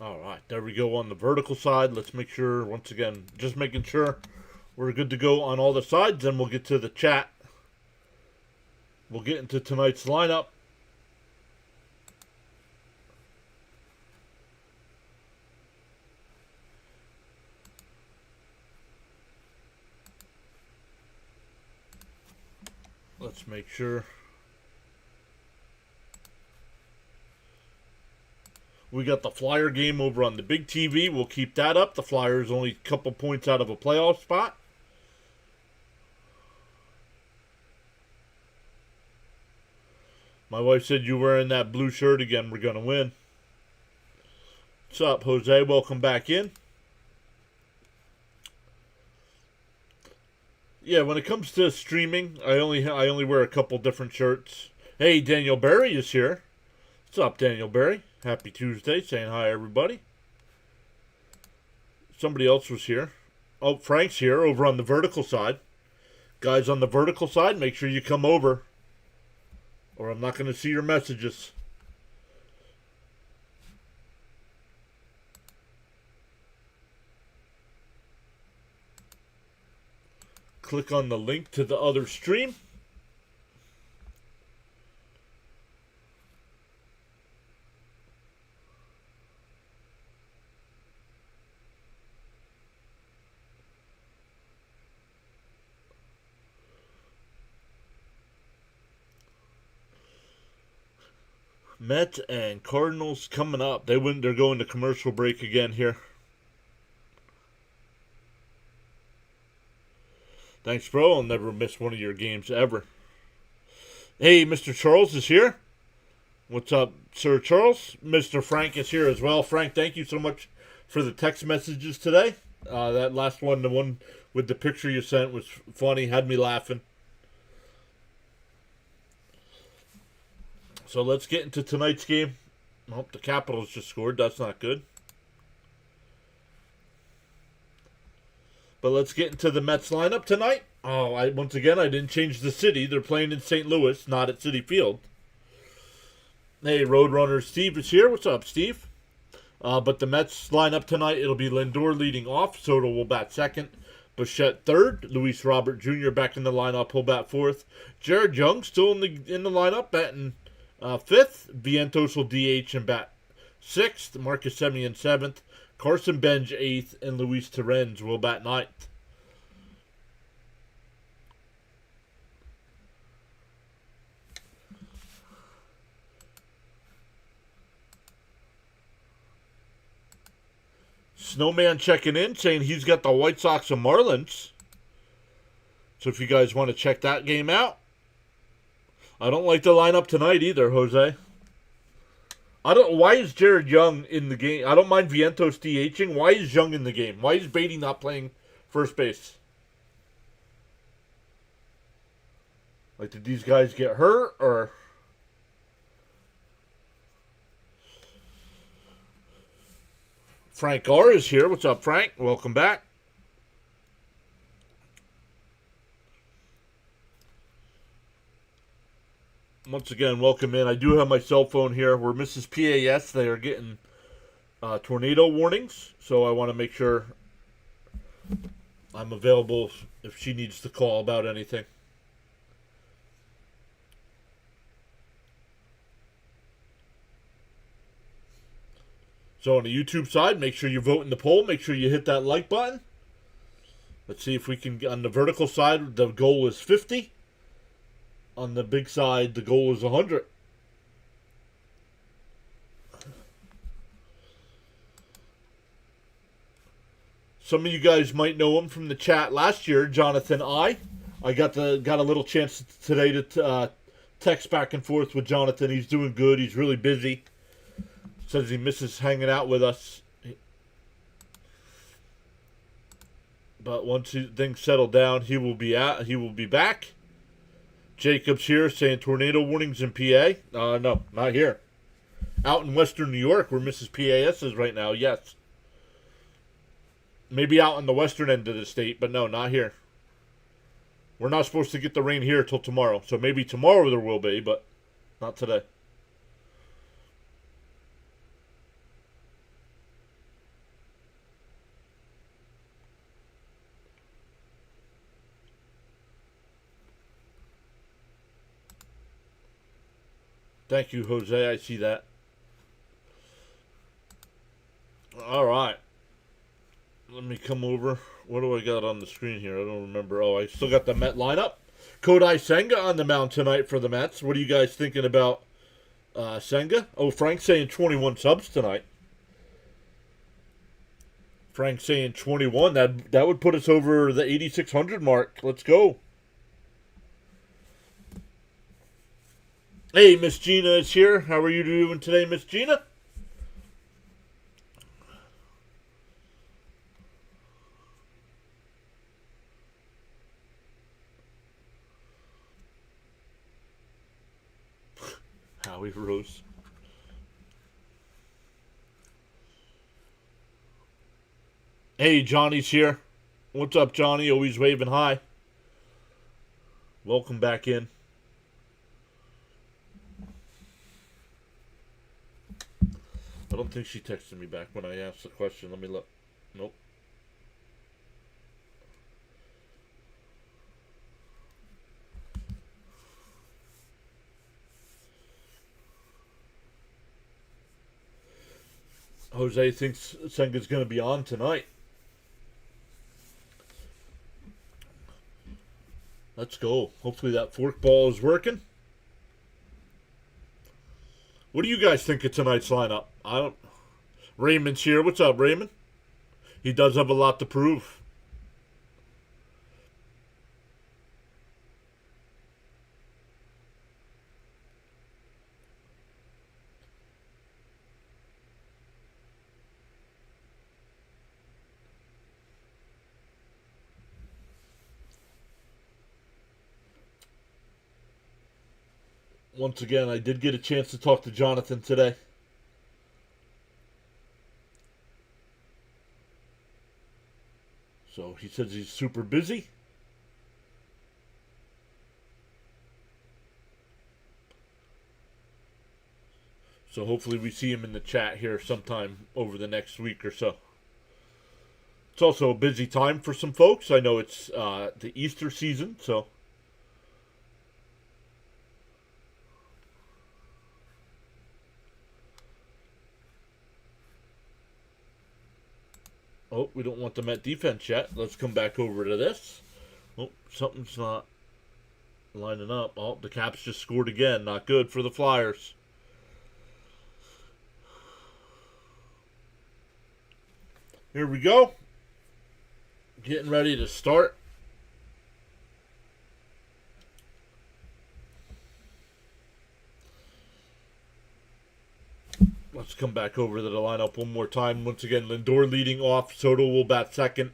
All right, there we go on the vertical side. Let's make sure, once again, just making sure we're good to go on all the sides. Then we'll get to the chat. We'll get into tonight's lineup. Let's make sure. We got the Flyer game over on the big TV. We'll keep that up. The Flyers only a couple points out of a playoff spot. My wife said, "You wearing that blue shirt again, we're going to win." What's up, Jose? Welcome back in. Yeah, when it comes to streaming, I only wear a couple different shirts. Hey, Daniel Barry is here. What's up, Daniel Barry? Happy Tuesday. Saying hi, everybody. Somebody else was here. Oh, Frank's here over on the vertical side. Guys on the vertical side, make sure you come over, or I'm not going to see your messages. Click on the link to the other stream. Mets and Cardinals coming up. They're going to commercial break again here. Thanks, bro. I'll never miss one of your games ever. Hey, Mr. Charles is here. What's up, Sir Charles? Mr. Frank is here as well. Frank, thank you so much for the text messages today. That last one, the one with the picture you sent, was funny. Had me laughing. So let's get into tonight's game. Oh, the Capitals just scored. That's not good. But let's get into the Mets lineup tonight. Once again, I didn't change the city. They're playing in St. Louis, not at Citi Field. Hey, Roadrunner Steve is here. What's up, Steve? But the Mets lineup tonight, it'll be Lindor leading off. Soto will bat second. Bichette third. Luis Robert Jr. back in the lineup. He'll bat fourth. Jared Young still in the lineup, batting fifth. Vientos will DH and bat sixth. Marcus Semien seventh. Carson Bench eighth, and Luis Torrens will bat ninth. Snowman checking in, saying he's got the White Sox and Marlins. So if you guys want to check that game out. I don't like the lineup tonight either, Jose. Why is Jared Young in the game? I don't mind Vientos DHing. Why is Young in the game? Why is Beatty not playing first base? Like, did these guys get hurt, or? Frank R is here. What's up, Frank? Welcome back. Once again, welcome in. I do have my cell phone here. We're Mrs. PAS. They are getting tornado warnings, so I want to make sure I'm available if she needs to call about anything. So on the YouTube side, make sure you vote in the poll. Make sure you hit that like button. Let's see if we can get on the vertical side. The goal is 50. On the big side, the goal is 100. Some of you guys might know him from the chat last year, Jonathan I. I got a little chance today to text back and forth with Jonathan. He's doing good. He's really busy. Says he misses hanging out with us. But once things settle down, he will be back. Jacob's here saying tornado warnings in PA. No, not here. Out in western New York, where Mrs. PAS is right now, yes. Maybe out on the western end of the state, but no, not here. We're not supposed to get the rain here till tomorrow. So maybe tomorrow there will be, but not today. Thank you, Jose. I see that. All right. Let me come over. What do I got on the screen here? I don't remember. Oh, I still got the Met lineup. Kodai Senga on the mound tonight for the Mets. What are you guys thinking about Senga? Oh, Frank's saying 21 subs tonight. Frank's saying 21. That would put us over the 8,600 mark. Let's go. Hey, Miss Gina is here. How are you doing today, Miss Gina? Howie Rose. Hey, Johnny's here. What's up, Johnny? Always waving hi. Welcome back in. I don't think she texted me back when I asked the question. Let me look. Nope. Jose thinks Senga's going to be on tonight. Let's go. Hopefully that forkball is working. What do you guys think of tonight's lineup? Raymond's here. What's up, Raymond? He does have a lot to prove. Once again, I did get a chance to talk to Jonathan today. So he says he's super busy. So hopefully we see him in the chat here sometime over the next week or so. It's also a busy time for some folks. I know it's the Easter season, so... Oh, we don't want the Met defense yet. Let's come back over to this. Oh, something's not lining up. Oh, the Caps just scored again. Not good for the Flyers. Here we go. Getting ready to start. Let's come back over to the lineup one more time. Once again, Lindor leading off. Soto will bat second.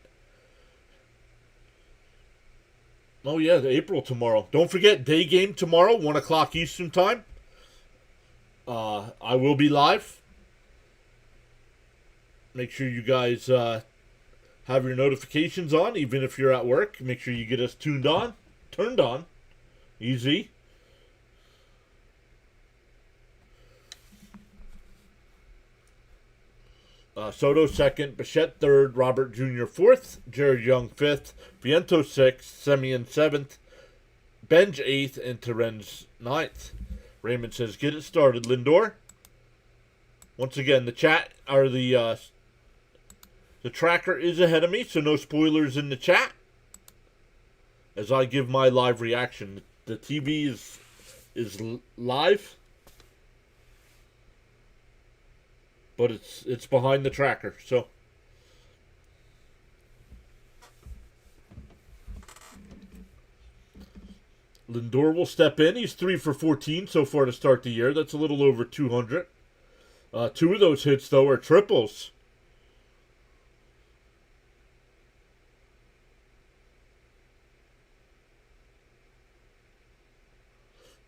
Oh, yeah, April tomorrow. Don't forget, day game tomorrow, 1 o'clock Eastern time. I will be live. Make sure you guys have your notifications on, even if you're at work. Make sure you get us turned on. Easy. Soto second, Bichette third, Robert Jr. fourth, Jared Young fifth, Viento sixth, Semien seventh, Benj eighth, and Terens ninth. Raymond says, "Get it started, Lindor." Once again, the chat or the tracker is ahead of me, so no spoilers in the chat. As I give my live reaction, the TV is live. But it's behind the tracker, so. Lindor will step in. He's 3 for 14 so far to start the year. That's a little over 200. 2 of those hits, though, are triples.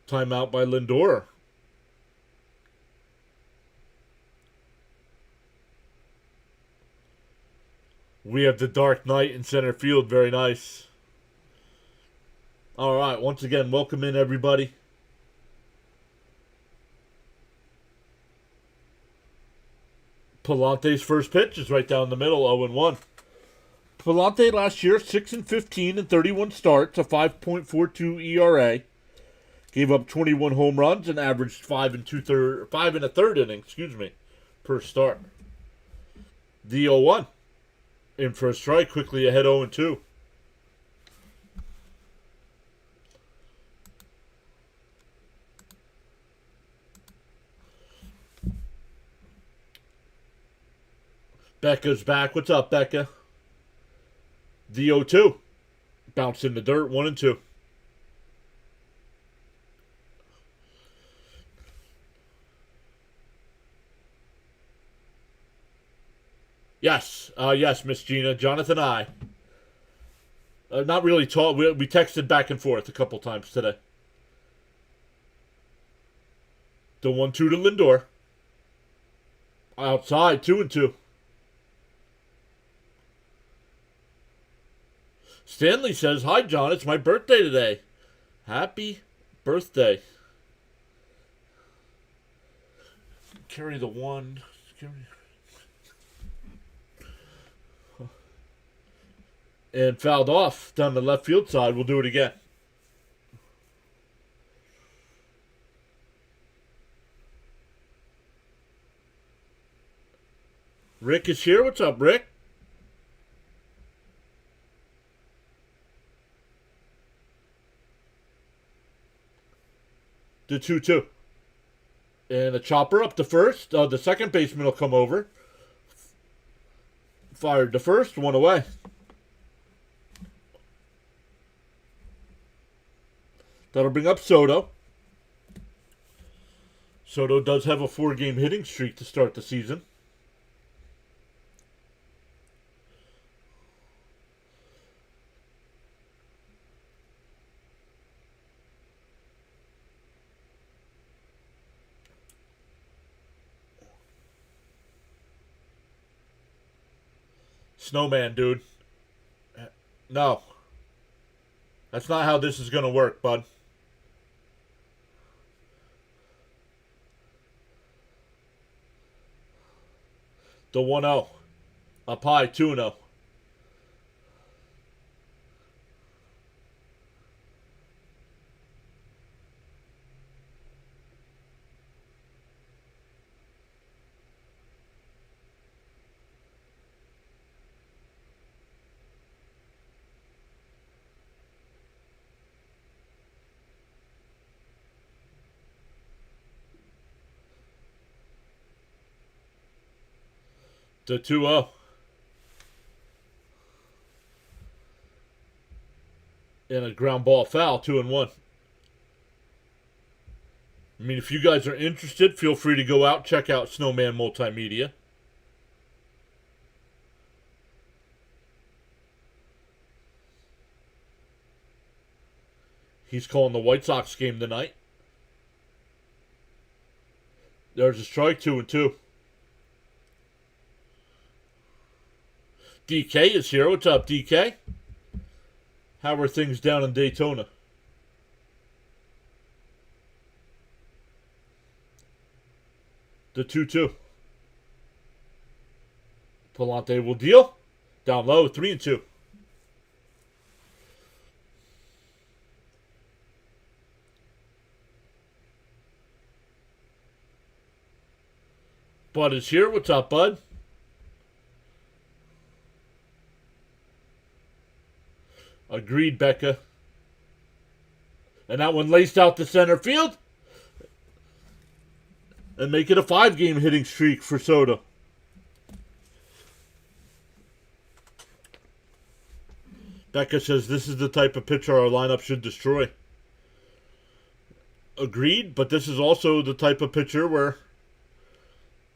Timeout by Lindor. We have the Dark Knight in center field. Very nice. All right. Once again, welcome in, everybody. Palante's first pitch is right down the middle, 0-1. Palante last year, 6-15 and 31 starts, a 5.42 ERA. Gave up 21 home runs and averaged 5 and a third innings, per start. The 0-1. In for a strike, quickly ahead 0-2. Becca's back. What's up, Becca? The 0-2. Bounced in the dirt, 1-2. Yes, Miss Gina. Jonathan I. Not really tall. We texted back and forth a couple times today. The 1-2 to Lindor. Outside, 2-2. Stanley says, "Hi, John. It's my birthday today. Happy birthday." Carry the 1. And fouled off down the left field side. We'll do it again. Rick is here. What's up, Rick? The 2-2. And a chopper up to first. The second baseman will come over. Fired to first. 1 away. That'll bring up Soto. Soto does have a 4-game hitting streak to start the season. Snowman, dude. No. That's not how this is going to work, bud. The 1-0. Up high, 2-0. The 2-0. And a ground ball foul, 2-1. I mean, if you guys are interested, feel free to go out, check out Snowman Multimedia. He's calling the White Sox game tonight. There's a strike, 2-2. DK is here. What's up, DK? How are things down in Daytona? The 2-2. Palante will deal. Down low, 3-2. Bud is here. What's up, Bud? Agreed, Becca. And that one laced out to center field. And make it a 5-game hitting streak for Soto. Becca says this is the type of pitcher our lineup should destroy. Agreed, but this is also the type of pitcher where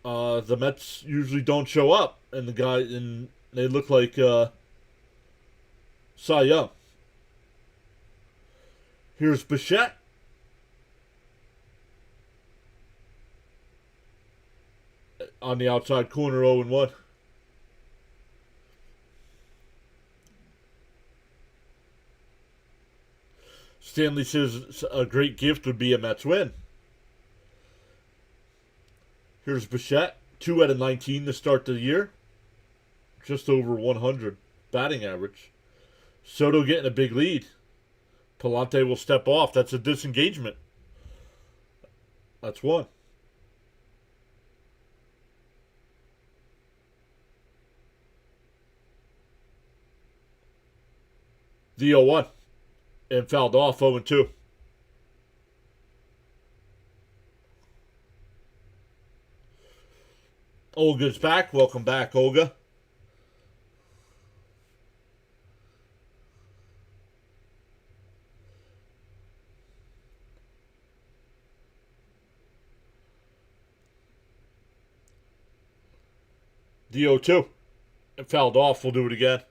the Mets usually don't show up, and they look like Cy Young. Here's Bichette. On the outside corner, 0-1. Stanley says a great gift would be a Mets win. Here's Bichette, 2 out of 19 to start the year. Just over 100 batting average. Soto getting a big lead. Palante will step off. That's a disengagement. That's one. The 0-1. And fouled off 0-2. Olga's back. Welcome back, Olga. The 0-2. And fouled off. We'll do it again.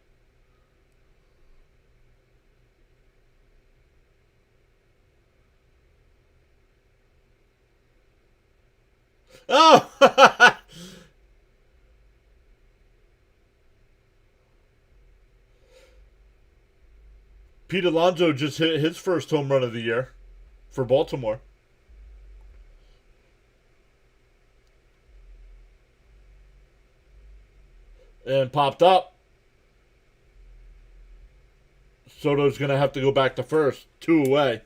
Oh! Pete Alonso just hit his first home run of the year for Baltimore. And popped up. Soto's going to have to go back to first. 2 away.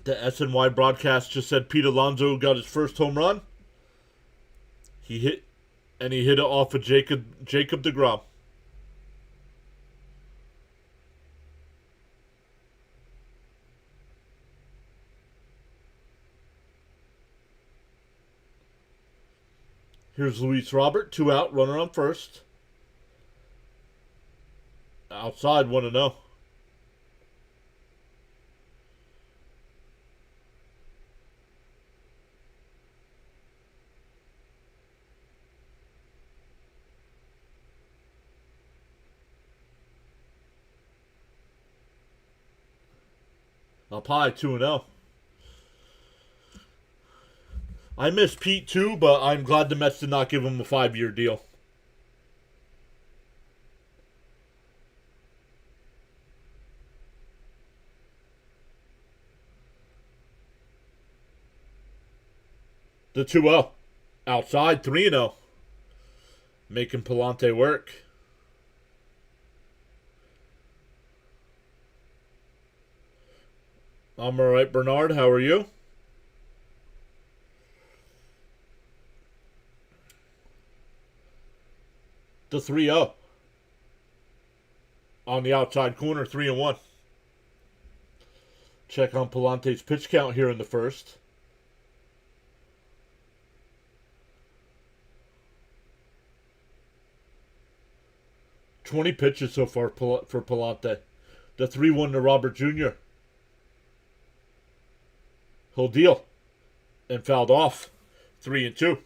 The SNY broadcast just said Pete Alonso got his first home run. He hit it off of Jacob deGrom. Here's Luis Robert, 2 out, runner on first. Outside, 1-0. Up high, 2-0. I miss Pete too, but I'm glad the Mets did not give him a 5-year deal. The 2-0. Outside, 3-0. Making Palante work. I'm alright, Bernard. How are you? The 3-0. On the outside corner, 3-1. Check on Palante's pitch count here in the first. "20 pitches so far for Palante. The 3-1 to Robert Jr. He'll deal. And fouled off. 3-2.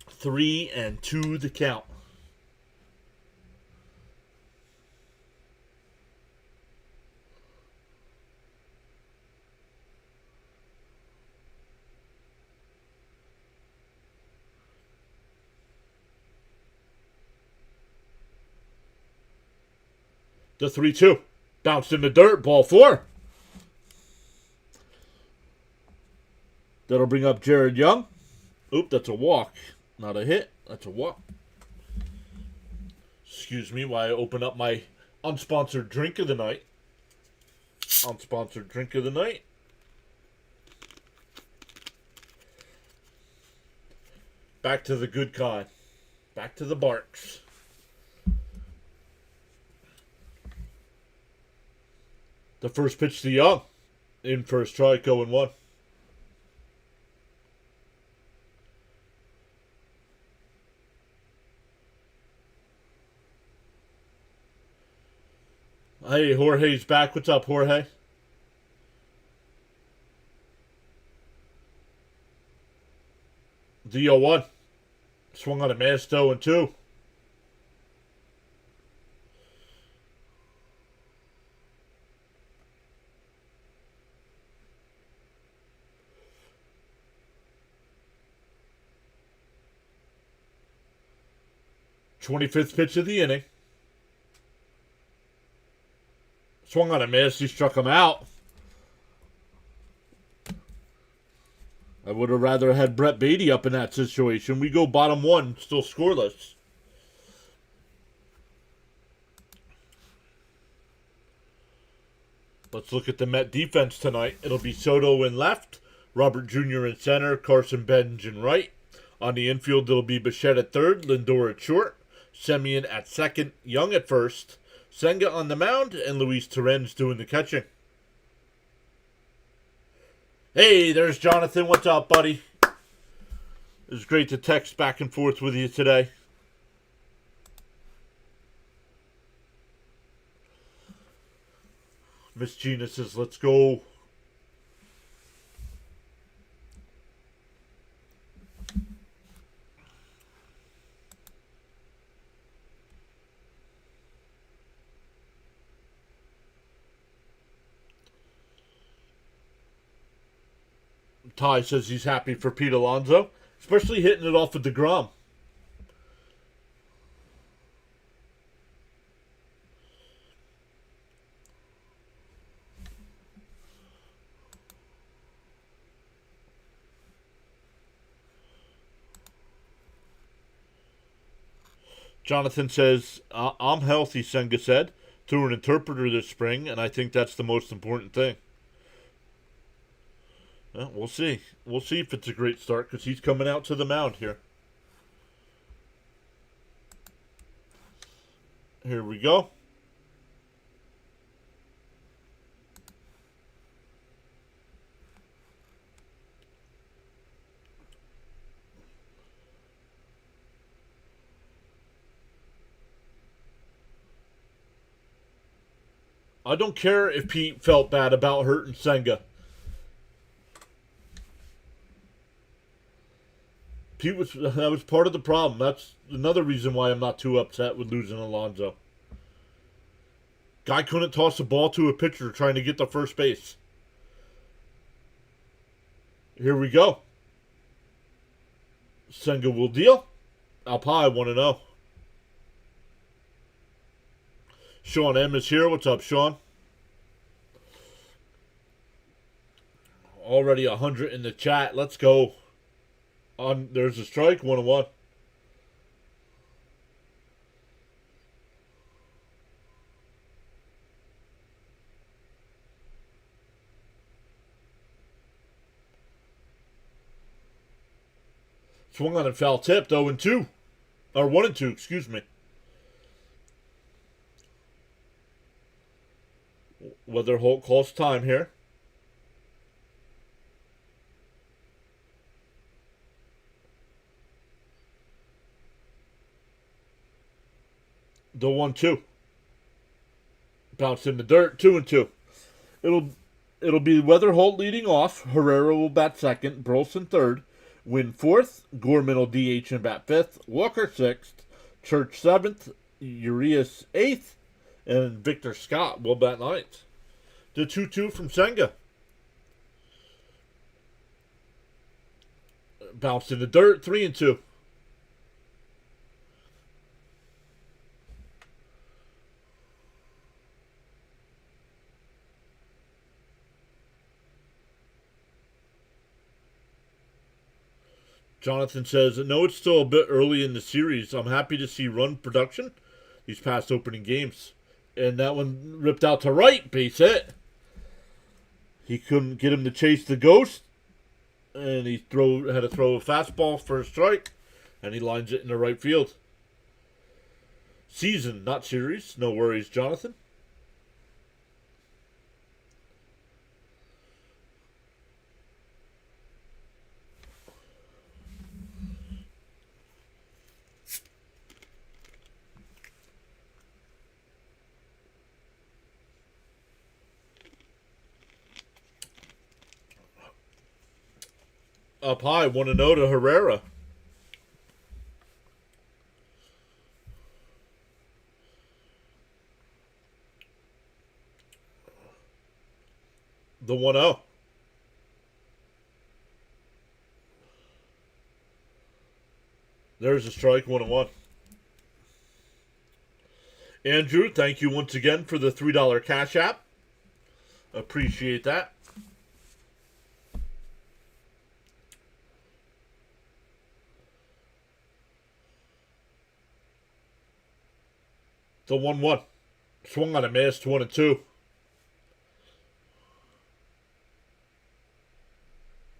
3-2 the count. The 3-2. Bounced in the dirt. Ball 4. That'll bring up Jared Young. Oop, that's a walk. Not a hit. That's a walk. Excuse me while I open up my unsponsored drink of the night. Unsponsored drink of the night. Back to the good kind. Back to the Barks. The first pitch to Young. In for a strike, 0-1. Hey, Jorge's back. What's up, Jorge? The 0-1. Swung on a miss, 0-2. "25th pitch of the inning. Swung on a miss. He struck him out. I would have rather had Brett Beatty up in that situation. We go bottom one, still scoreless. Let's look at the Met defense tonight. It'll be Soto in left, Robert Jr. in center, Carson Benj in right. On the infield, it'll be Bichette at third, Lindor at short, Semien at second, Young at first, Senga on the mound, and Luis Torrens doing the catching. Hey, there's Jonathan. What's up, buddy? It was great to text back and forth with you today. Miss Gina says, let's go. Ty says he's happy for Pete Alonso, especially hitting it off with DeGrom. Jonathan says, I'm healthy, Senga said, through an interpreter this spring, and I think that's the most important thing. Well, we'll see. We'll see if it's a great start because he's coming out to the mound here. Here we go. I don't care if Pete felt bad about hurting Senga. That was part of the problem. That's another reason why I'm not too upset with losing Alonso. Guy couldn't toss a ball to a pitcher trying to get to first base. Here we go. Senga will deal. Alpine 1-0. Sean M is here. What's up, Sean? Already 100 in the chat. Let's go. There's a strike, 1-1. Swung on and foul tipped, 0-2. Or 1-2, excuse me. Weather Holt calls time here. The 1-2. Bounced in the dirt, 2-2. It'll be Weather Holt leading off. Herrera will bat second. Burleson third. Win fourth. Gorman will DH and bat fifth. Walker sixth. Church seventh. Urias eighth. And Victor Scott will bat ninth. The 2-2 from Senga. Bounced in the dirt, 3-2. Jonathan says, no, it's still a bit early in the series. I'm happy to see run production these past opening games. And that one ripped out to right, base hit. He couldn't get him to chase the ghost. And he had to throw a fastball for a strike. And he lines it in the right field. Season, not series. No worries, Jonathan. Up high, 1-0 to Herrera. The 1-0. There's a strike, 1-1. Andrew, thank you once again for the $3 Cash App. Appreciate that. The 1-1. Swung on a miss, 1-2.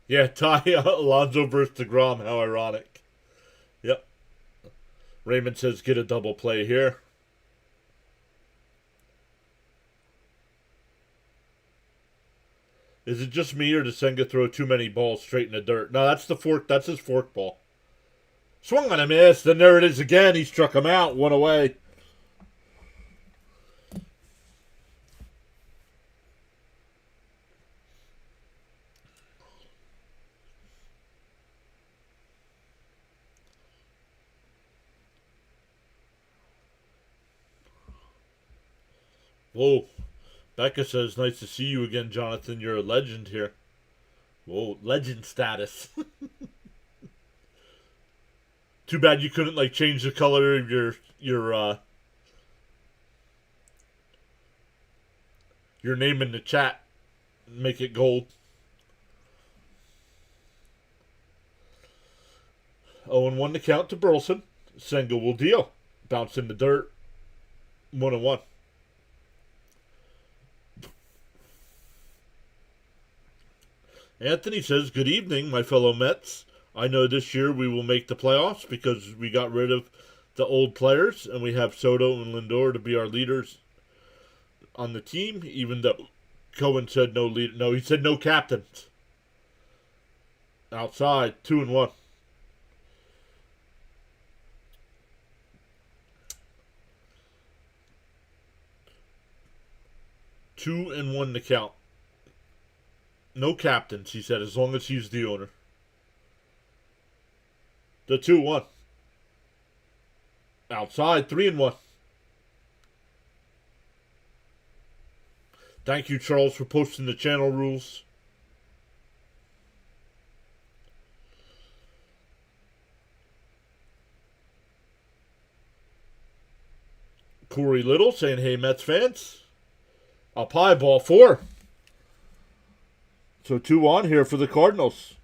Yeah, tie Alonso versus DeGrom. How ironic. Yep. Raymond says get a double play here. Is it just me or does Senga throw too many balls straight in the dirt? No, that's the fork. That's his fork ball. Swung on a miss. Then there it is again. He struck him out. One away. Whoa. Becca says, nice to see you again, Jonathan. You're a legend here. Whoa, legend status. Too bad you couldn't like change the color of your name in the chat. Make it gold. 0-1 to count to Burleson. Senga will deal. Bounce in the dirt. 1-1. Anthony says, good evening, my fellow Mets. I know this year we will make the playoffs because we got rid of the old players and we have Soto and Lindor to be our leaders on the team, even though Cohen said no leader. No, he said no captains. Outside, 2-1. Two and one to count. No captains, he said, as long as he's the owner. The 2-1. Outside, 3-1. Thank you, Charles, for posting the channel rules. Corey Little saying, hey, Mets fans. Up high, ball 4. So 2-1 here for the Cardinals.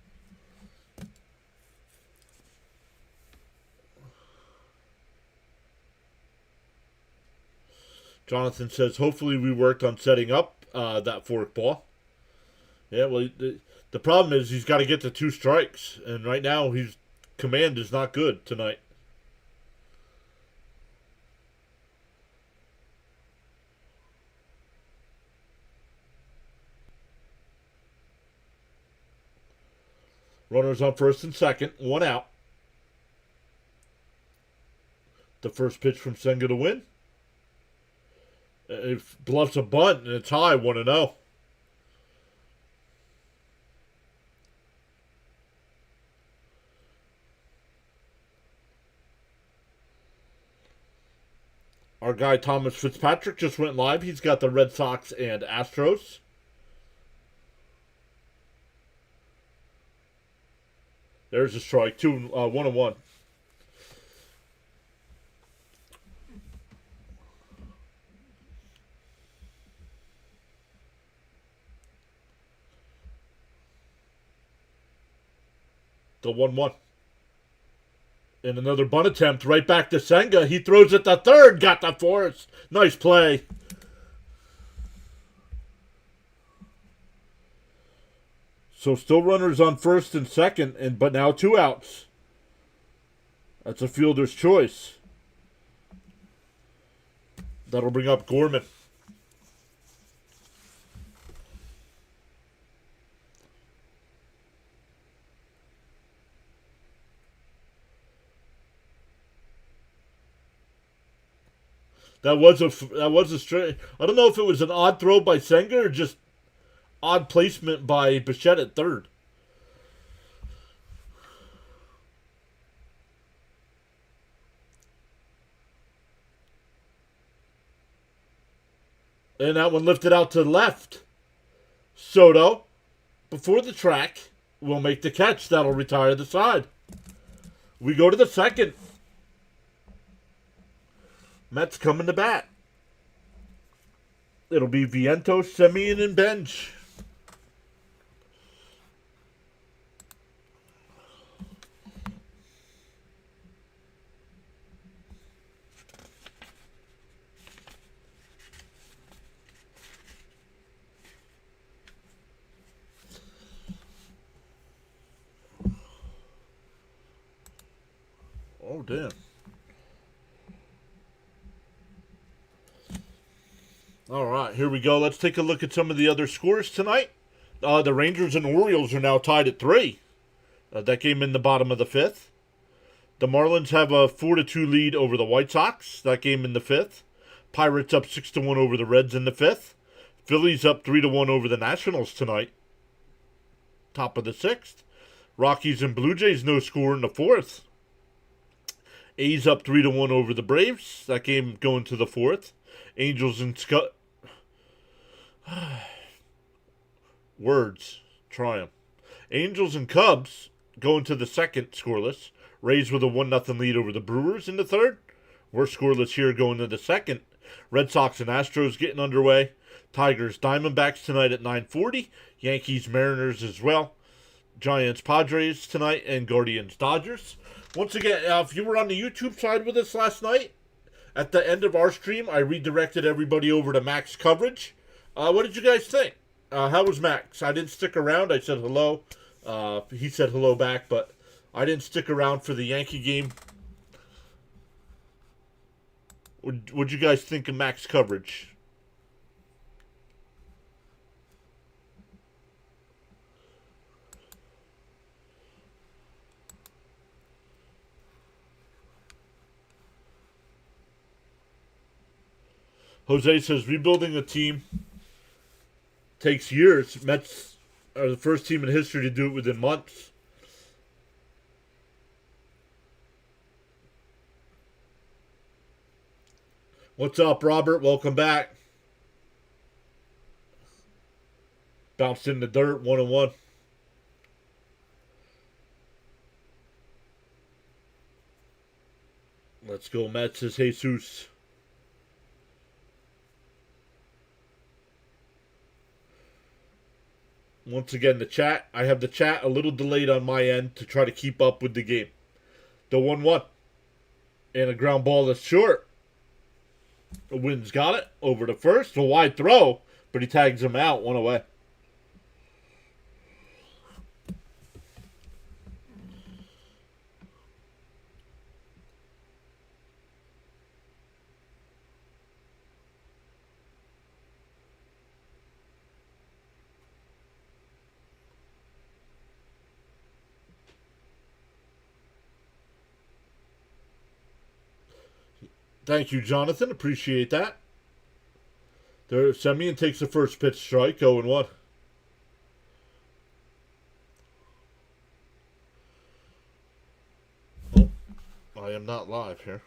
Jonathan says, hopefully we worked on setting up that fork ball. Yeah, well, the problem is he's got to get to 2 strikes. And right now, his command is not good tonight. Runners on first and second. 1 out. The first pitch from Senga to win. It bluffs a bunt, and it's high, 1-0. Our guy Thomas Fitzpatrick just went live. He's got the Red Sox and Astros. There's a strike. 1-1. The 1-1. And another bunt attempt right back to Senga. He throws it to third. Got the force. Nice play. So still runners on first and second, but now 2 outs. That's a fielder's choice. That'll bring up Gorman. That was a straight. I don't know if it was an odd throw by Senga or just odd placement by Bichette at third. And that one lifted out to the left. Soto, before the track, will make the catch. That'll retire the side. We go to the second. Mets coming to bat. It'll be Vientos, Semien, and Bench. damn. All right, here we go. Let's take a look at some of the other scores tonight. The Rangers and Orioles are now tied at 3. That game in the bottom of the 5th. The Marlins have a 4-2 lead over the White Sox. That game in the 5th. Pirates up 6-1 over the Reds in the 5th. Phillies up 3-1 over the Nationals tonight. Top of the 6th. Rockies and Blue Jays no score in the 4th. A's up 3-1 over the Braves. That game going to the 4th. Angels and Words. Try 'em. Angels and Cubs going to the 2nd scoreless. Rays with a 1-0 lead over the Brewers in the 3rd. We're scoreless here going to the 2nd. Red Sox and Astros getting underway. Tigers Diamondbacks tonight at 9:40. Yankees Mariners as well. Giants Padres tonight, and Guardians Dodgers. Once again, if you were on the YouTube side with us last night, at the end of our stream, I redirected everybody over to Max coverage. What did you guys think? How was Max? I didn't stick around. I said hello. He said hello back, but I didn't stick around for the Yankee game. What'd you guys think of Max coverage? Jose says, rebuilding a team takes years. Mets are the first team in history to do it within months. What's up, Robert? Welcome back. Bounced in the dirt, 1-1. Let's go, Mets, says Jesus. Once again, the chat. I have the chat a little delayed on my end to try to keep up with the game. The 1-1. And a ground ball that's short. The Wynn's got it. Over to first. A wide throw. But he tags him out. 1 away. Thank you, Jonathan. Appreciate that. There, Semyon takes the first pitch strike, 0-1. Oh, I am not live here.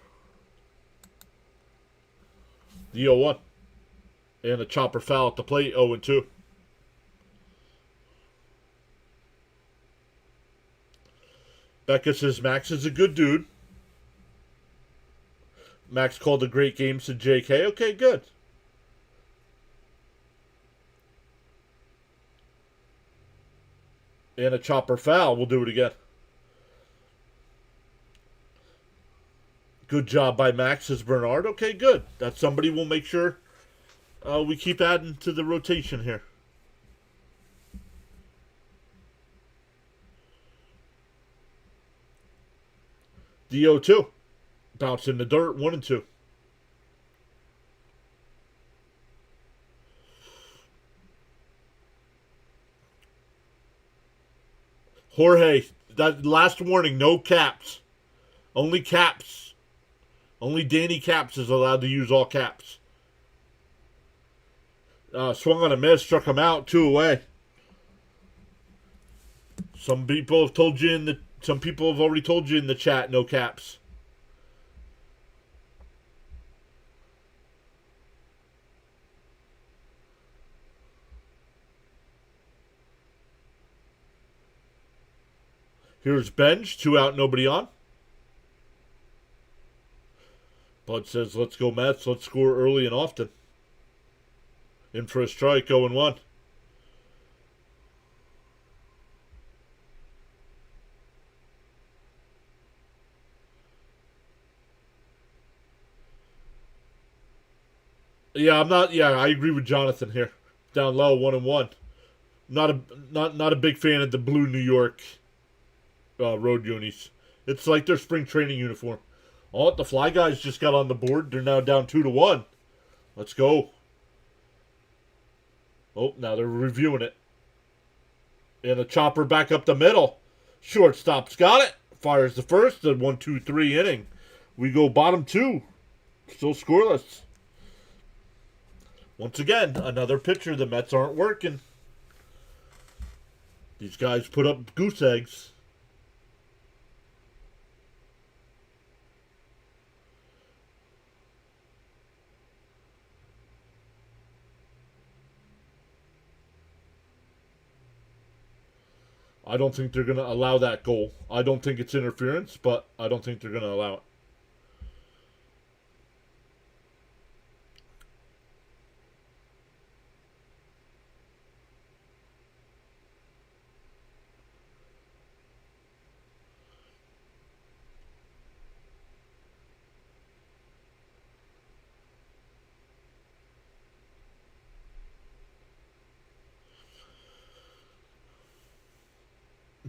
The 0-1. And a chopper foul at the plate, 0-2. Becca says Max is a good dude. Max called a great game, said JK. Okay, good. And a chopper foul. We'll do it again. Good job by Max, says Bernard. Okay, good. That's somebody we'll make sure we keep adding to the rotation here. The 0-2. Bounce in the dirt, 1-2. Jorge, that last warning, no caps. Only caps. Only Danny Caps is allowed to use all caps. Swung on a miss, struck him out, 2 away. Some people have already told you in the chat, no caps. Here's Benj, 2 out, nobody on. Bud says, let's go Mets, let's score early and often. In for a strike, 0-1. I agree with Jonathan here. Down low, 1-1. Not a big fan of the blue New York road unis. It's like their spring training uniform. Oh, the Fly Guys just got on the board. They're now down 2-1. Let's go. Oh, now they're reviewing it. And a chopper back up the middle. Shortstop's got it. Fires the first. The 1-2-3 inning. We go bottom 2. Still scoreless. Once again, another pitcher. The Mets aren't working. These guys put up goose eggs. I don't think they're going to allow that goal. I don't think it's interference, but I don't think they're going to allow it.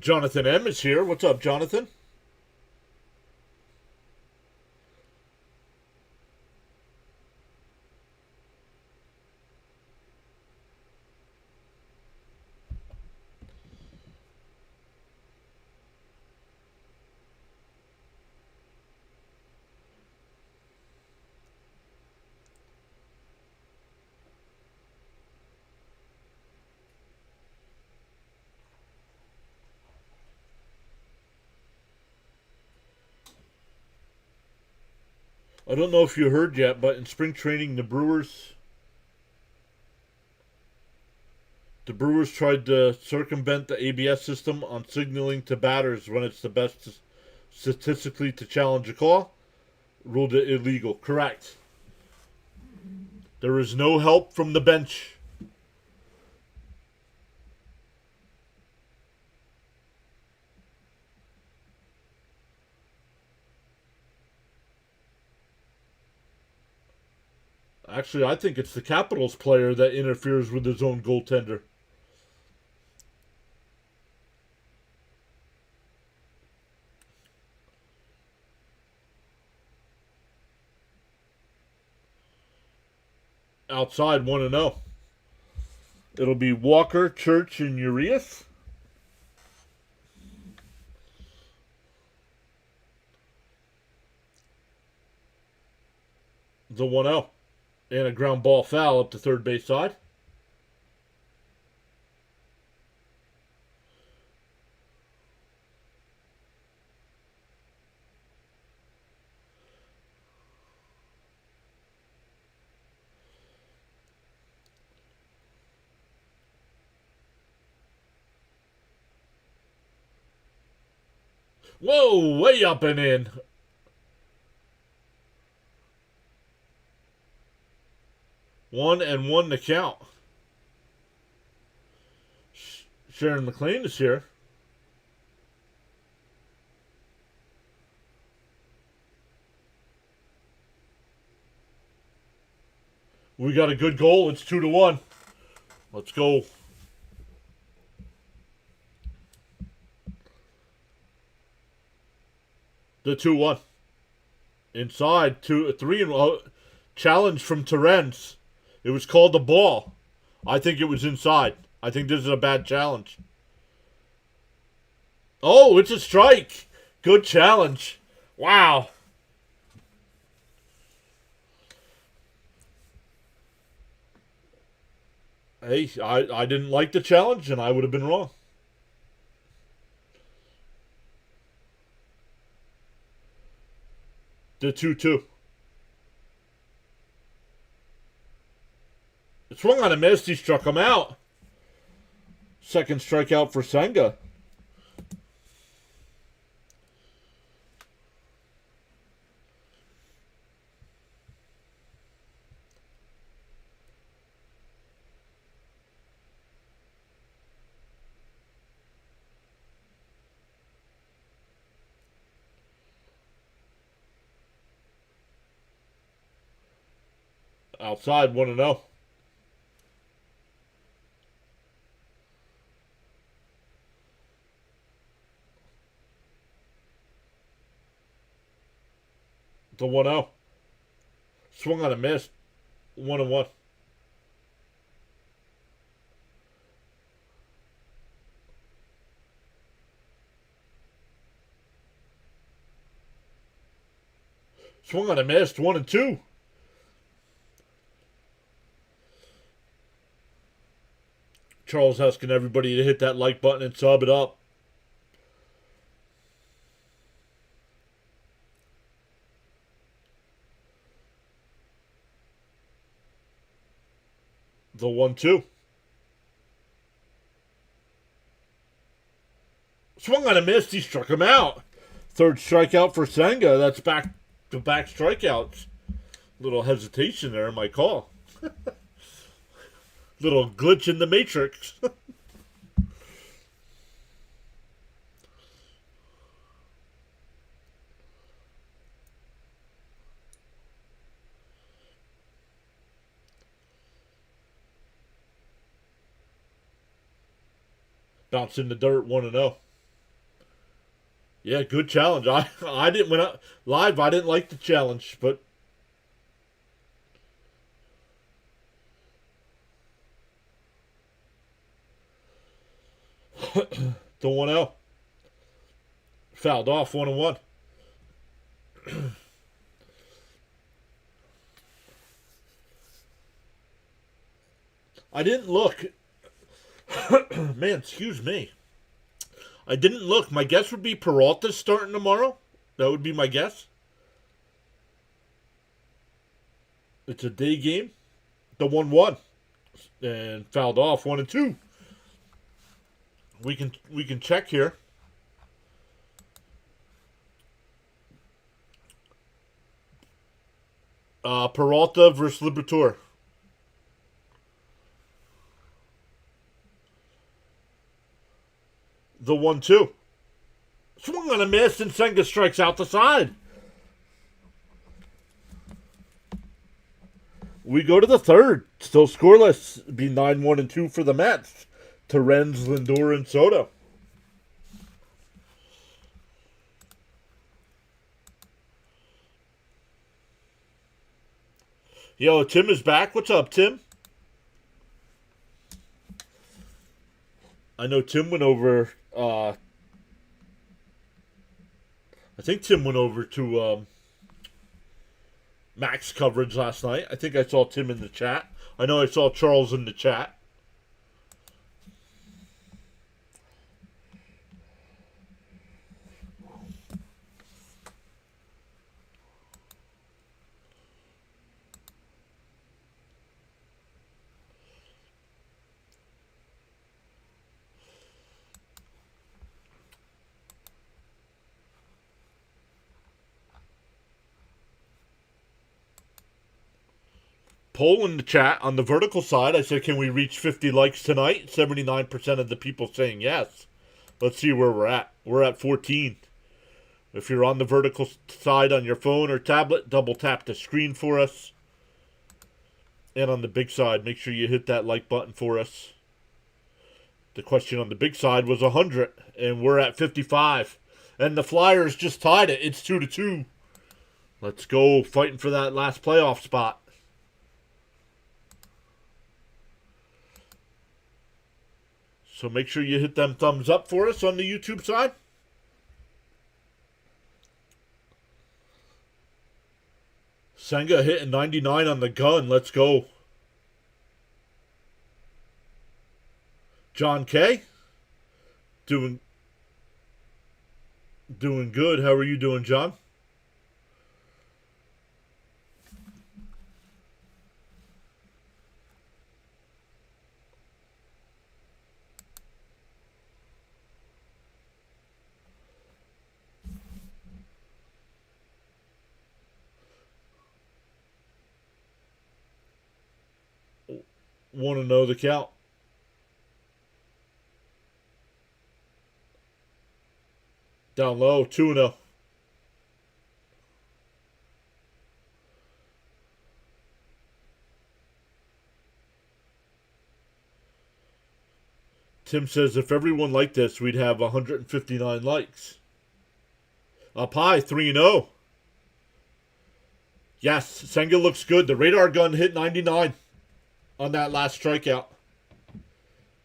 Jonathan M. is here. What's up, Jonathan? I don't know if you heard yet, but in spring training, the Brewers tried to circumvent the ABS system on signaling to batters when it's the best statistically to challenge a call. Ruled it illegal. Correct. There is no help from the bench. Actually, I think it's the Capitals player that interferes with his own goaltender. Outside 1-0. It'll be Walker, Church, and Urias. The 1-0. And a ground ball foul up to third base side. Whoa, way up and in. 1-1 to count. Sharon McLean is here. We got a good goal. It's 2-1. Let's go. The 2-1. Inside, 3 and challenge from Terence. It was called a ball. I think it was inside. I think this is a bad challenge. Oh, it's a strike. Good challenge. Wow. Hey, I didn't like the challenge, and I would have been wrong. The 2-2. It swung on a miss. He struck him out. Second strikeout for Senga. Outside 1-0. The 1-0. Swung on a miss. 1-1. Swung on a miss. 1-2. Charles asking everybody to hit that like button and sub it up. The 1-2. Swung on a miss. He struck him out. Third strikeout for Senga. That's back-to-back strikeouts. Little hesitation there in my call. Little glitch in the matrix. Bounce in the dirt, 1-0. Yeah, good challenge. I didn't win up live. I didn't like the challenge, but the 1-0 fouled off, 1-1. I didn't look. Man, excuse me. I didn't look. My guess would be Peralta starting tomorrow. That would be my guess. It's a day game. The 1-1. And fouled off, 1-2. We can check here. Peralta versus Liberatore. The 1-2. Swung on a miss and Senga strikes out the side. We go to the third. Still scoreless. Be 9-1-2 for the Mets. Terrens, Lindor, and Soto. Yo, Tim is back. What's up, Tim? I know Tim went over. I think Tim went over to Max coverage last night. I think I saw Tim in the chat. I know I saw Charles in the chat. Poll in the chat on the vertical side. I said, can we reach 50 likes tonight? 79% of the people saying yes. Let's see where we're at. We're at 14. If you're on the vertical side on your phone or tablet, double tap the screen for us. And on the big side, make sure you hit that like button for us. The question on the big side was 100, and we're at 55. And the Flyers just tied it. It's 2-2. Let's go, fighting for that last playoff spot. So make sure you hit them thumbs up for us on the YouTube side. Senga hitting 99 on the gun. Let's go. John K. Doing good. How are you doing, John? Want to know the count? Down low, 2-0. Tim says, if everyone liked this, we'd have 159 likes. Up high, 3-0. Yes, Senga looks good. The radar gun hit 99 on that last strikeout.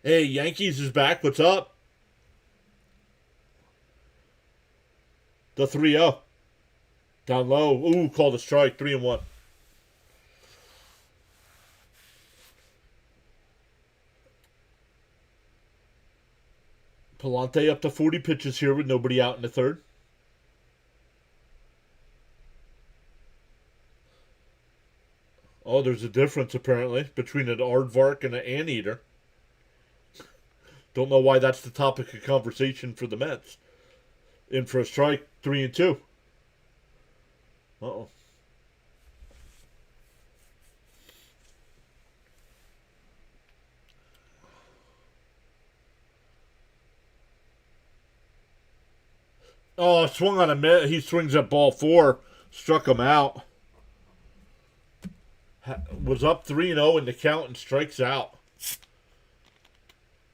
Hey, Yankees is back. What's up? The 3-0. Down low. Ooh, called a strike. 3-1. Palante up to 40 pitches here with nobody out in the third. Oh, there's a difference apparently between an aardvark and an anteater. Don't know why that's the topic of conversation for the Mets. In for a strike, 3-2. Uh-oh. Oh, swung on a mitt. He swings at ball 4. Struck him out. Was up 3-0 in the count and strikes out.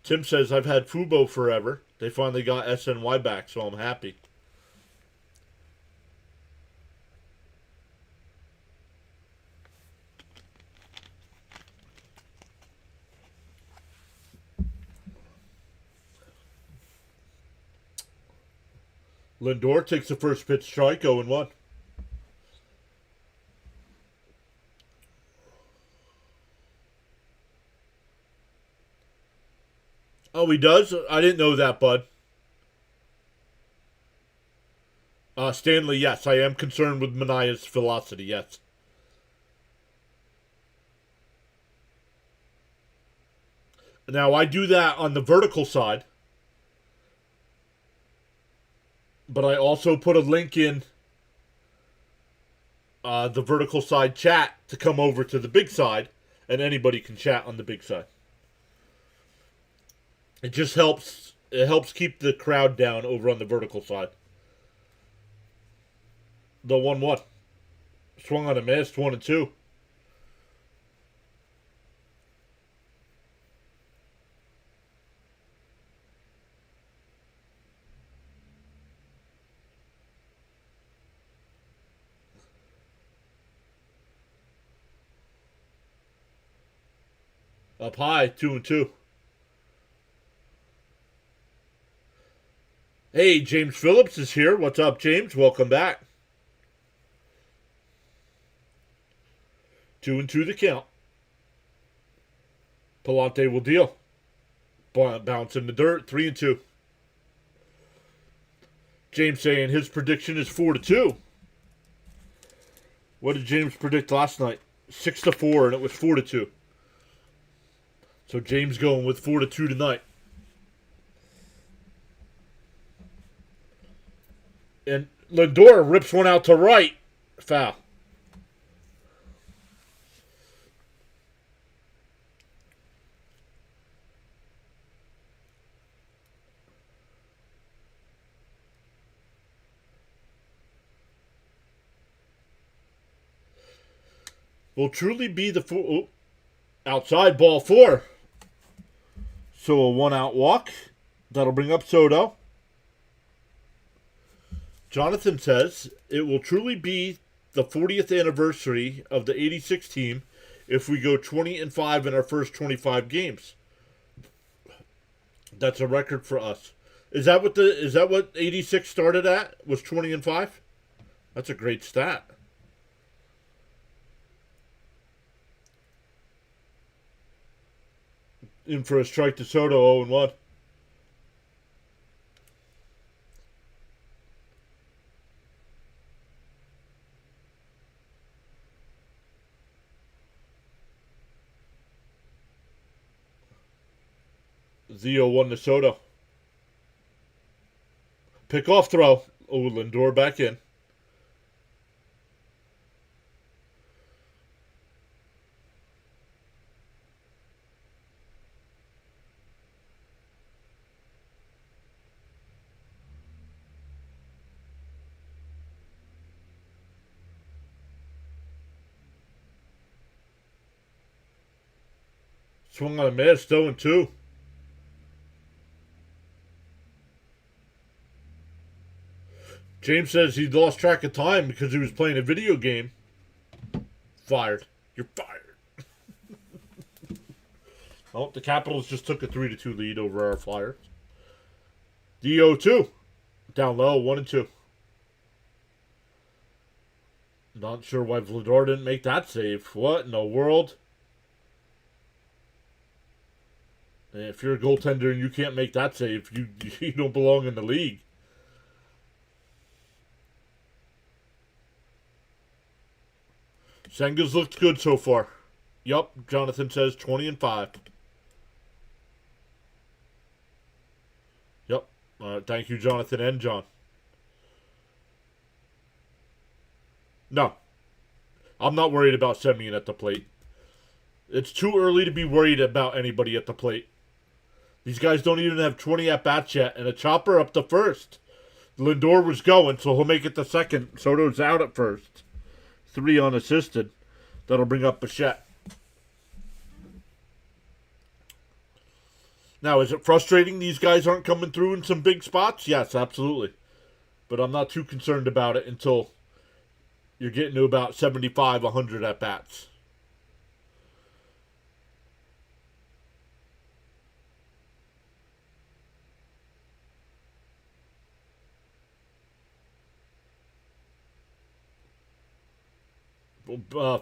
Tim says, I've had Fubo forever. They finally got SNY back, so I'm happy. Lindor takes the first pitch strike, 0-1. Oh, he does? I didn't know that, bud. Stanley, yes. I am concerned with Manaya's velocity, yes. Now, I do that on the vertical side. But I also put a link in the vertical side chat to come over to the big side. And anybody can chat on the big side. It just helps. It helps keep the crowd down over on the vertical side. The 1-1. Swung on a miss, 1-2. Up high, 2-2. Hey, James Phillips is here. What's up, James? Welcome back. 2-2 the count. Palante will deal. Bounce in the dirt, 3-2. James saying his prediction is 4-2. What did James predict last night? 6-4, and it was 4-2. So James going with 4-2 tonight. And Lindor rips one out to right. Foul. Will truly be the outside ball 4. So a 1-out walk. That'll bring up Soto. Jonathan says it will truly be the 40th anniversary of the 86 team if we go 20-5 in our first 25 games. That's a record for us. Is that what 86 started at? Was 20-5? That's a great stat. In for a strike to Soto, 0-1. Zio 1 to Soto. Pick off throw. Oh, Lindor back in. Swung on a miss, 0-2. James says he lost track of time because he was playing a video game. fired. You're fired. Oh, the Capitals just took a 3-2 lead over our Flyers. The 0-2. Down low, 1-2. Not sure why Vladar didn't make that save. What in the world? If you're a goaltender and you can't make that save, you don't belong in the league. Senga's looked good so far. Yup, Jonathan says 20-5. Yup. Thank you, Jonathan and John. No. I'm not worried about Semyon at the plate. It's too early to be worried about anybody at the plate. These guys don't even have 20 at-bats yet, and a chopper up to first. Lindor was going, so he'll make it to second. Soto's out at first. 3 unassisted. That'll bring up Bichette. Now, is it frustrating these guys aren't coming through in some big spots? Yes, absolutely. But I'm not too concerned about it until you're getting to about 75, 100 at-bats.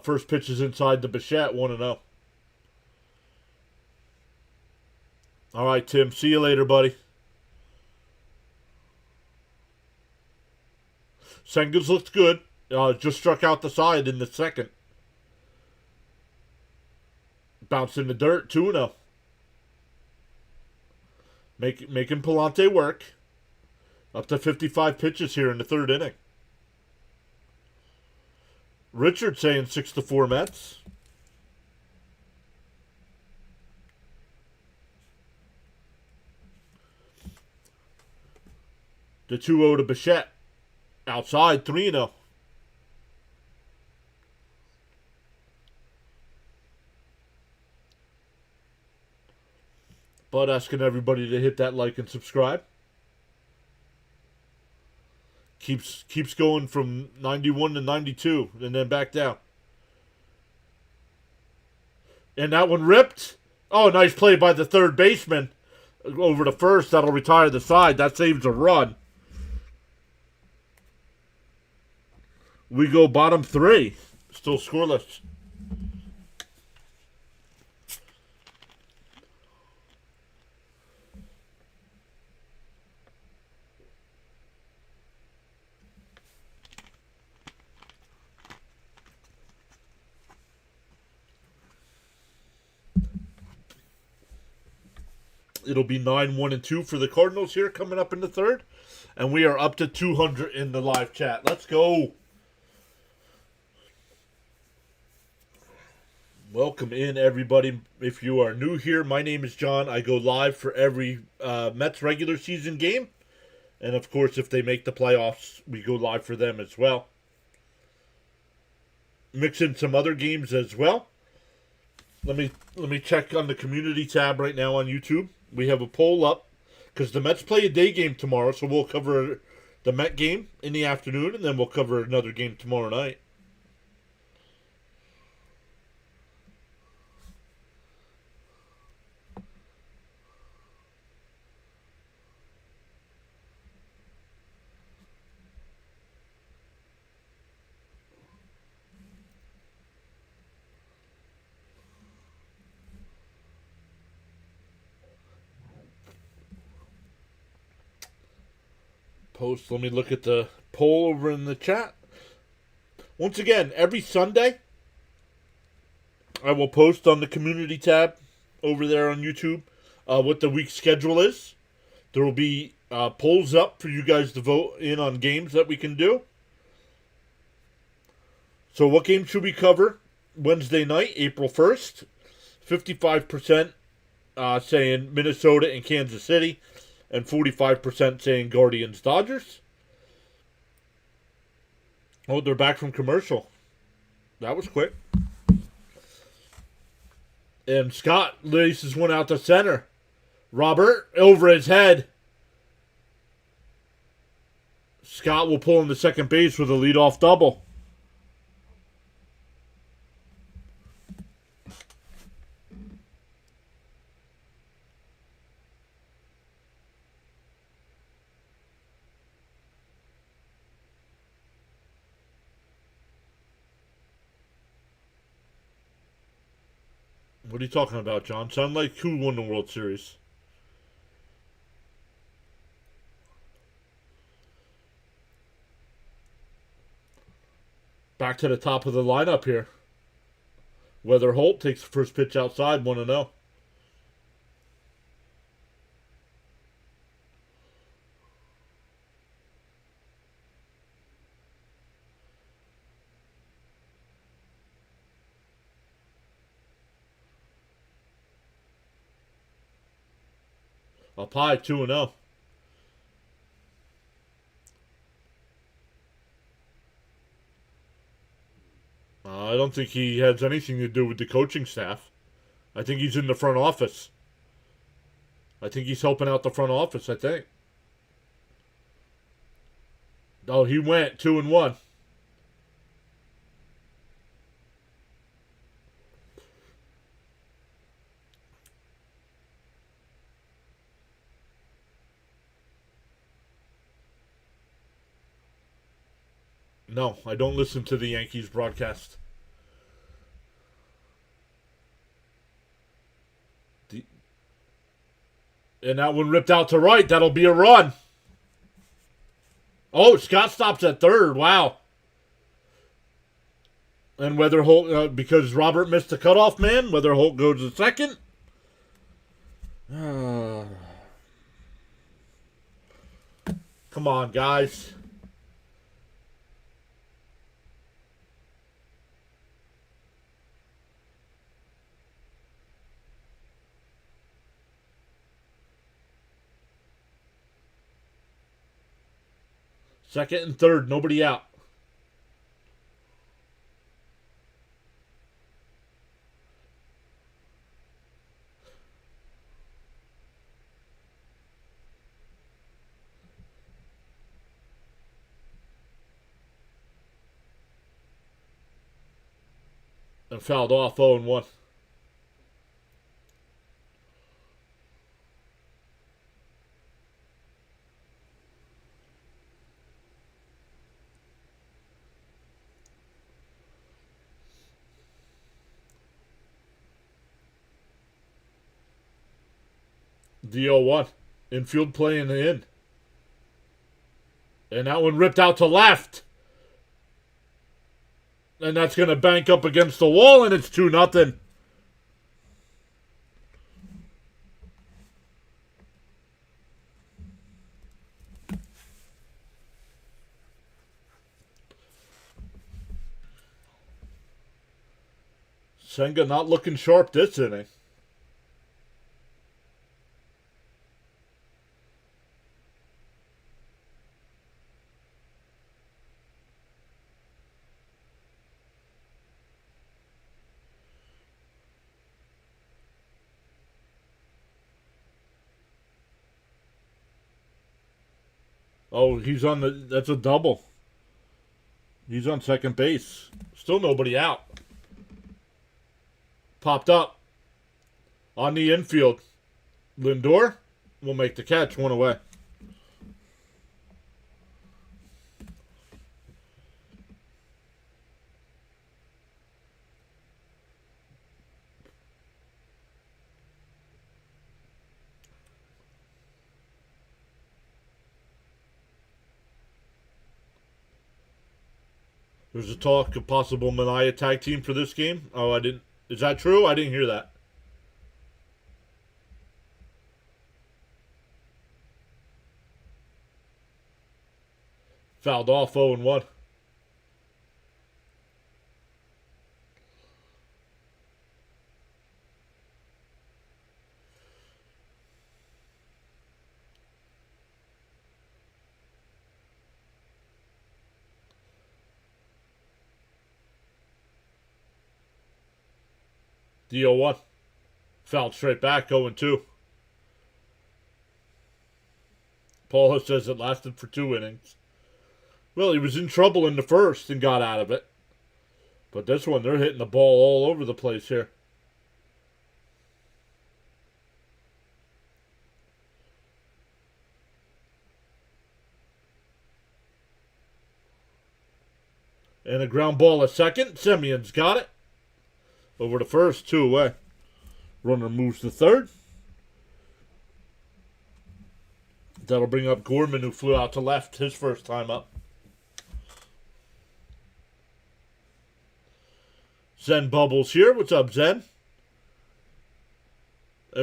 First pitch is inside the Bichette, 1-0. All right, Tim. See you later, buddy. Senga's looked good. Just struck out the side in the second. Bounced in the dirt, 2-0. Making Palante work. Up to 55 pitches here in the third inning. Richard saying 6-4 Mets. The 2-0 to Bichette. Outside, 3-0. But asking everybody to hit that like and subscribe. Keeps going from 91 to 92 and then back down. And that one ripped. Oh, nice play by the third baseman. Over to first. That'll retire the side. That saves a run. We go bottom 3. Still scoreless. It'll be 9-1-2 for the Cardinals here coming up in the third. And we are up to 200 in the live chat. Let's go. Welcome in, everybody. If you are new here, my name is John. I go live for every Mets regular season game. And, of course, if they make the playoffs, we go live for them as well. Mix in some other games as well. Let me check on the community tab right now on YouTube. We have a poll up because the Mets play a day game tomorrow, so we'll cover the Met game in the afternoon, and then we'll cover another game tomorrow night. Let me look at the poll over in the chat. Once again, every Sunday, I will post on the community tab over there on YouTube what the week's schedule is. There will be polls up for you guys to vote in on games that we can do. So what game should we cover Wednesday night, April 1st? 55% saying Minnesota and Kansas City. And 45% saying Guardians Dodgers. Oh, they're back from commercial. That was quick. And Scott laces one out to center. Robert over his head. Scott will pull him to second base with a leadoff double. What are you talking about, John? Sound like who won the World Series? Back to the top of the lineup here. Whether Holt takes the first pitch outside, 1-0. Up high, 2-0. I don't think he has anything to do with the coaching staff. I think he's in the front office. I think he's helping out the front office, I think. Oh, he went 2-1. No, I don't listen to the Yankees broadcast. And that one ripped out to right. That'll be a run. Oh, Scott stops at third. Wow. And whether Holt, because Robert missed the cutoff man, whether Holt goes to second. Come on, guys. Second and third, nobody out. And fouled off 0-1. The 0-1. Infield playing in. And that one ripped out to left. And that's going to bank up against the wall, and it's 2-0. Senga not looking sharp this inning. Oh, he's on the... That's a double. He's on second base. Still nobody out. Popped up. On the infield. Lindor will make the catch. 1 away. There's a talk of possible Mania tag team for this game. Oh, I didn't... Is that true? I didn't hear that. Fouled off 0-1. The 0-1. Fouled straight back, 0-2. Paula says it lasted for 2 innings. Well, he was in trouble in the first and got out of it. But this one, they're hitting the ball all over the place here. And a ground ball at second. Semion's got it. Over to first, 2 away. Runner moves to third. That'll bring up Gorman, who flew out to left his first time up. Zen Bubbles here. What's up, Zen?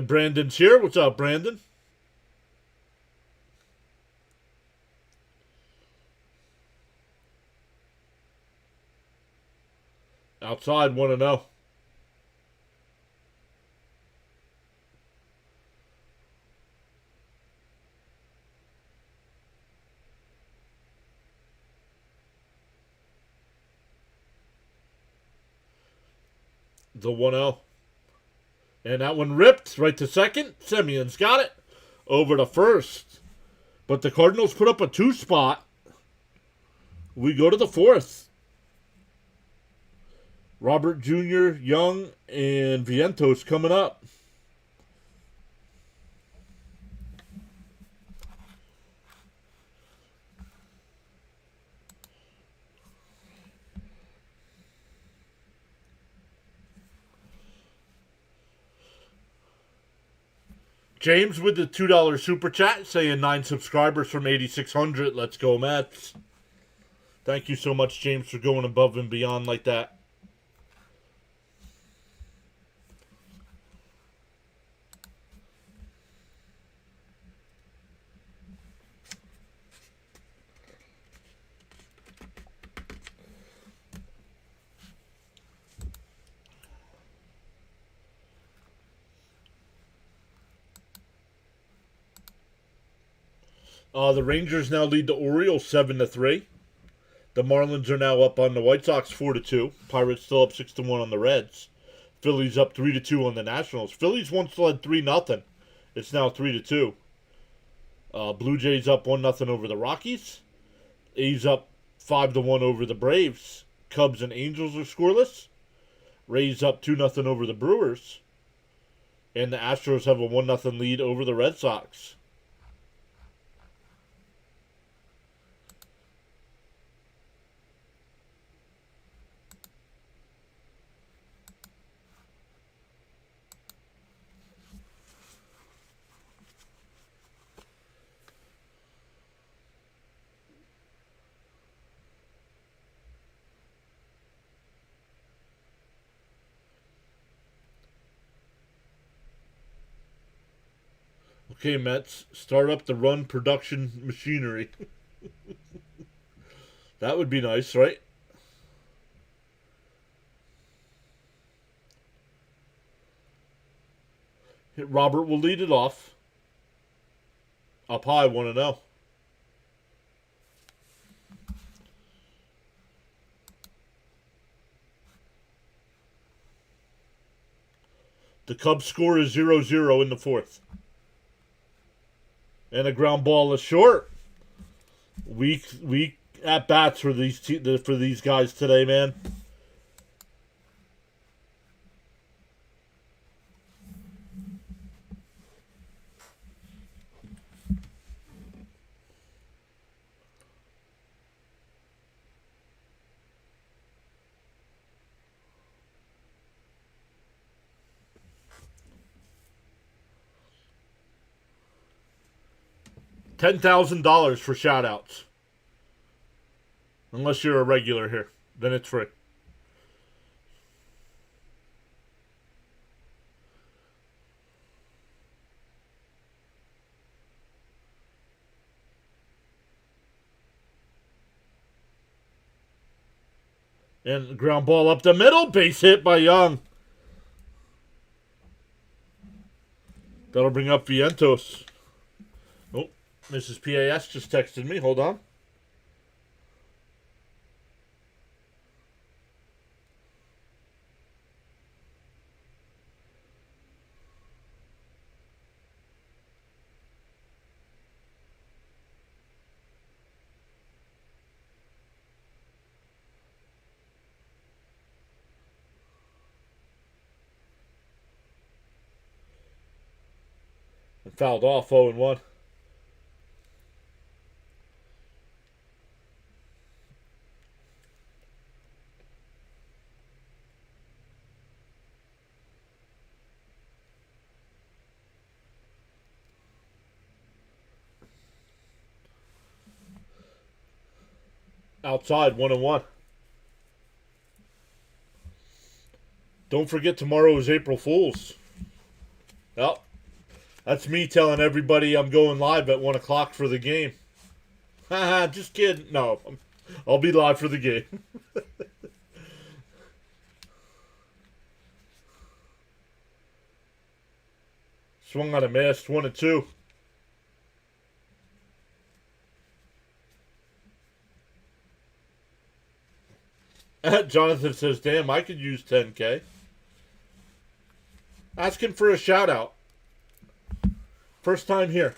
Brandon's here. What's up, Brandon? Outside 1-0. The 1-0. And that one ripped right to second. Semion's got it. Over to first. But the Cardinals put up a 2-spot. We go to the fourth. Robert Jr., Young, and Vientos coming up. James with the $2 super chat saying 9 subscribers from 8,600. Let's go, Mets. Thank you so much, James, for going above and beyond like that. The Rangers now lead the Orioles 7-3. The Marlins are now up on the White Sox 4-2. Pirates still up 6-1 on the Reds. Phillies up 3-2 on the Nationals. Phillies once led 3-0. It's now 3-2. Blue Jays up 1-0 over the Rockies. A's up 5-1 over the Braves. Cubs and Angels are scoreless. Rays up 2-0 over the Brewers. And the Astros have a 1-0 lead over the Red Sox. Okay, Mets, start up the run production machinery. That would be nice, right? Robert will lead it off. Up high, 1-0. The Cubs score is 0-0 in the fourth. And a ground ball is short. Weak at bats for these guys today, man. $10,000 for shoutouts. Unless you're a regular here. Then it's free. And ground ball up the middle. Base hit by Young. That'll bring up Vientos. Oh, Mrs. PAS just texted me. Hold on. And fouled off 0-1. Outside, 1-1. Don't forget tomorrow is April Fool's. Well, that's me telling everybody I'm going live at 1 o'clock for the game. Haha, just kidding. No, I'll be live for the game. Swung on a miss, 1-2. Jonathan says, damn, I could use 10K. Asking for a shout out. First time here.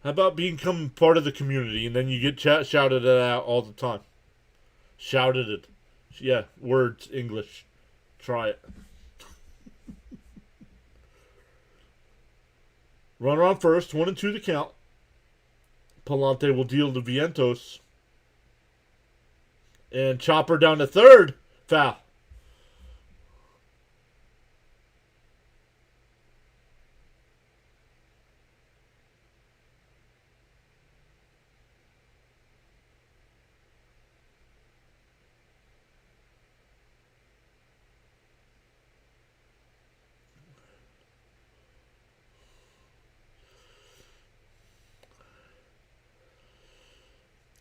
How about becoming part of the community and then you get shouted it out all the time? Shouted it. Yeah, words, English. Try it. Runner on first, 1-2 the count. Palante will deal to Vientos. And chopper down to third. Foul.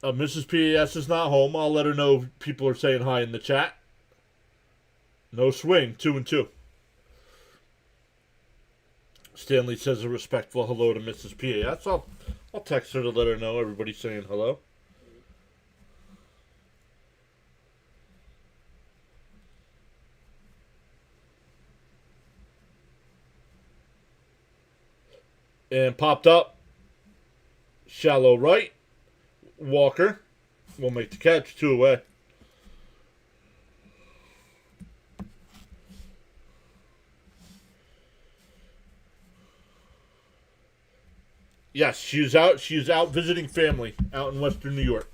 Mrs. PAS is not home. I'll let her know people are saying hi in the chat. No swing, 2-2. Stanley says a respectful hello to Mrs. PAS. I'll text her to let her know everybody's saying hello. And popped up. Shallow right. Walker will make the catch, 2 away. Yes, she's out. She's out visiting family out in Western New York.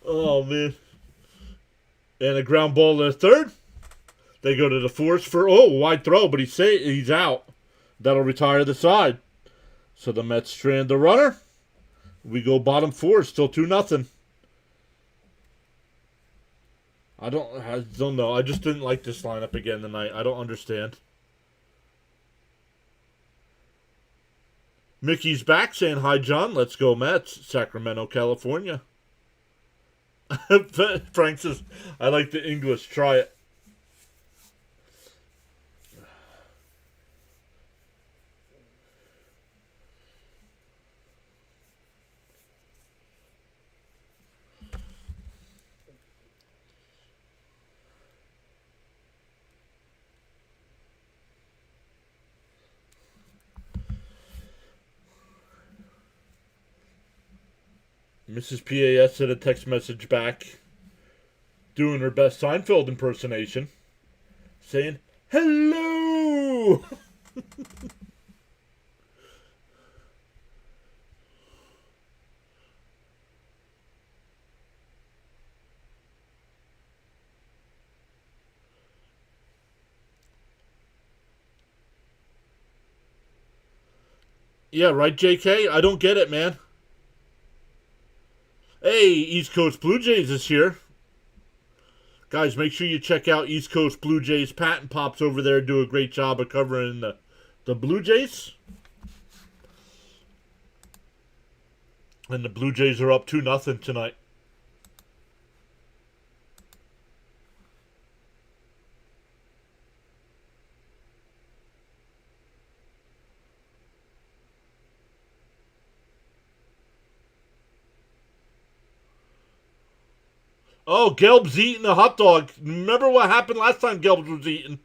Oh, man. And a ground ball to third. They go to the fourth for, wide throw, but he's out. That'll retire the side. So the Mets strand the runner. We go bottom 4, still 2-0. I don't know. I just didn't like this lineup again tonight. I don't understand. Mickey's back saying, hi, John. Let's go Mets. Sacramento, California. Frank says, I like the English. Try it. Mrs. PAS sent a text message back doing her best Seinfeld impersonation, saying, hello! Yeah, right, JK? I don't get it, man. Hey, East Coast Blue Jays is here. Guys, make sure you check out East Coast Blue Jays. Pat and Pops over there do a great job of covering the Blue Jays. And the Blue Jays are up 2-0 tonight. Oh, Gelb's eating a hot dog. Remember what happened last time Gelb was eating?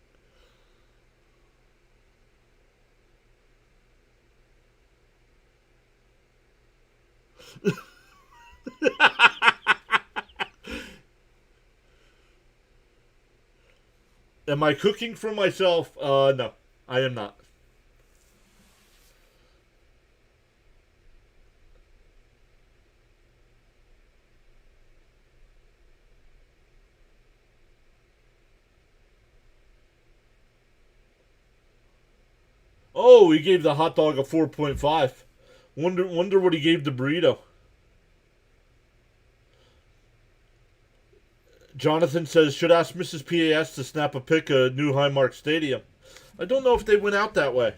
Am I cooking for myself? No, I am not. Oh, he gave the hot dog a 4.5. Wonder what he gave the burrito. Jonathan says, should ask Mrs. PAS to snap a pic of New Highmark Stadium. I don't know if they went out that way.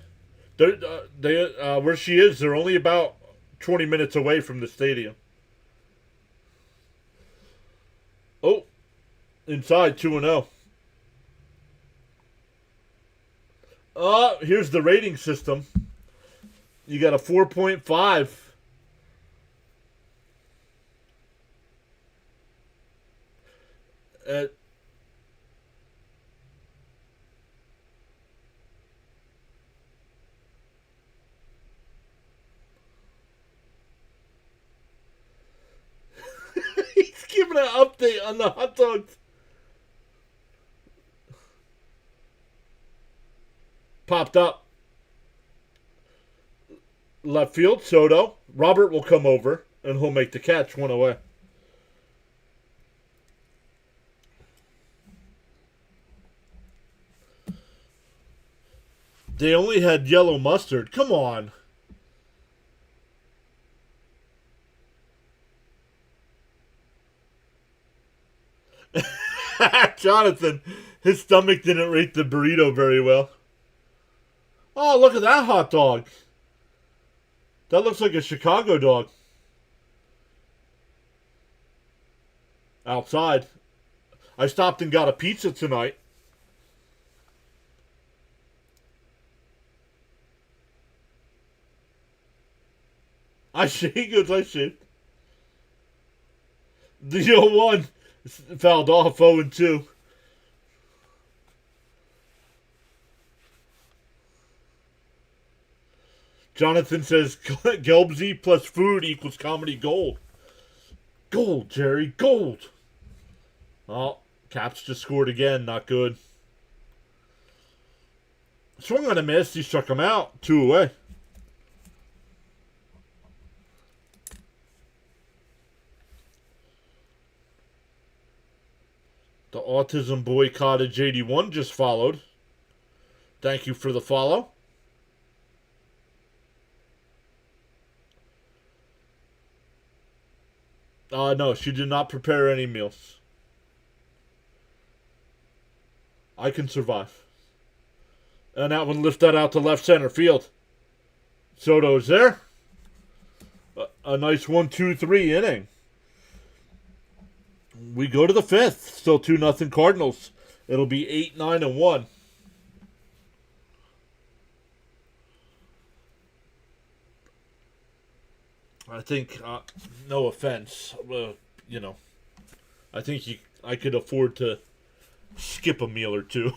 Where she is, they're only about 20 minutes away from the stadium. Oh, inside 2-0. Here's the rating system. You got a 4.5. He's giving an update on the hot dogs. Popped up. Left field, Soto. Robert will come over, and he'll make the catch, one away. They only had yellow mustard. Come on. Jonathan, his stomach didn't rate the burrito very well. Oh, look at that hot dog. That looks like a Chicago dog. Outside. I stopped and got a pizza tonight. He goes, I shaved. The 0-1 fouled off 0-2. Jonathan says, Gelbsy plus food equals comedy gold. Gold, Jerry, gold. Oh, Caps just scored again. Not good. Swung on a miss. He struck him out. 2 away. The Autism Boy Cottage 81 just followed. Thank you for the follow. No, she did not prepare any meals. I can survive. And that one lifted out to left center field. Soto's there. A nice 1-2-3 inning. We go to the 5th. Still 2-0 Cardinals. It'll be 8-9-1. I think, no offense, I think I could afford to skip a meal or two.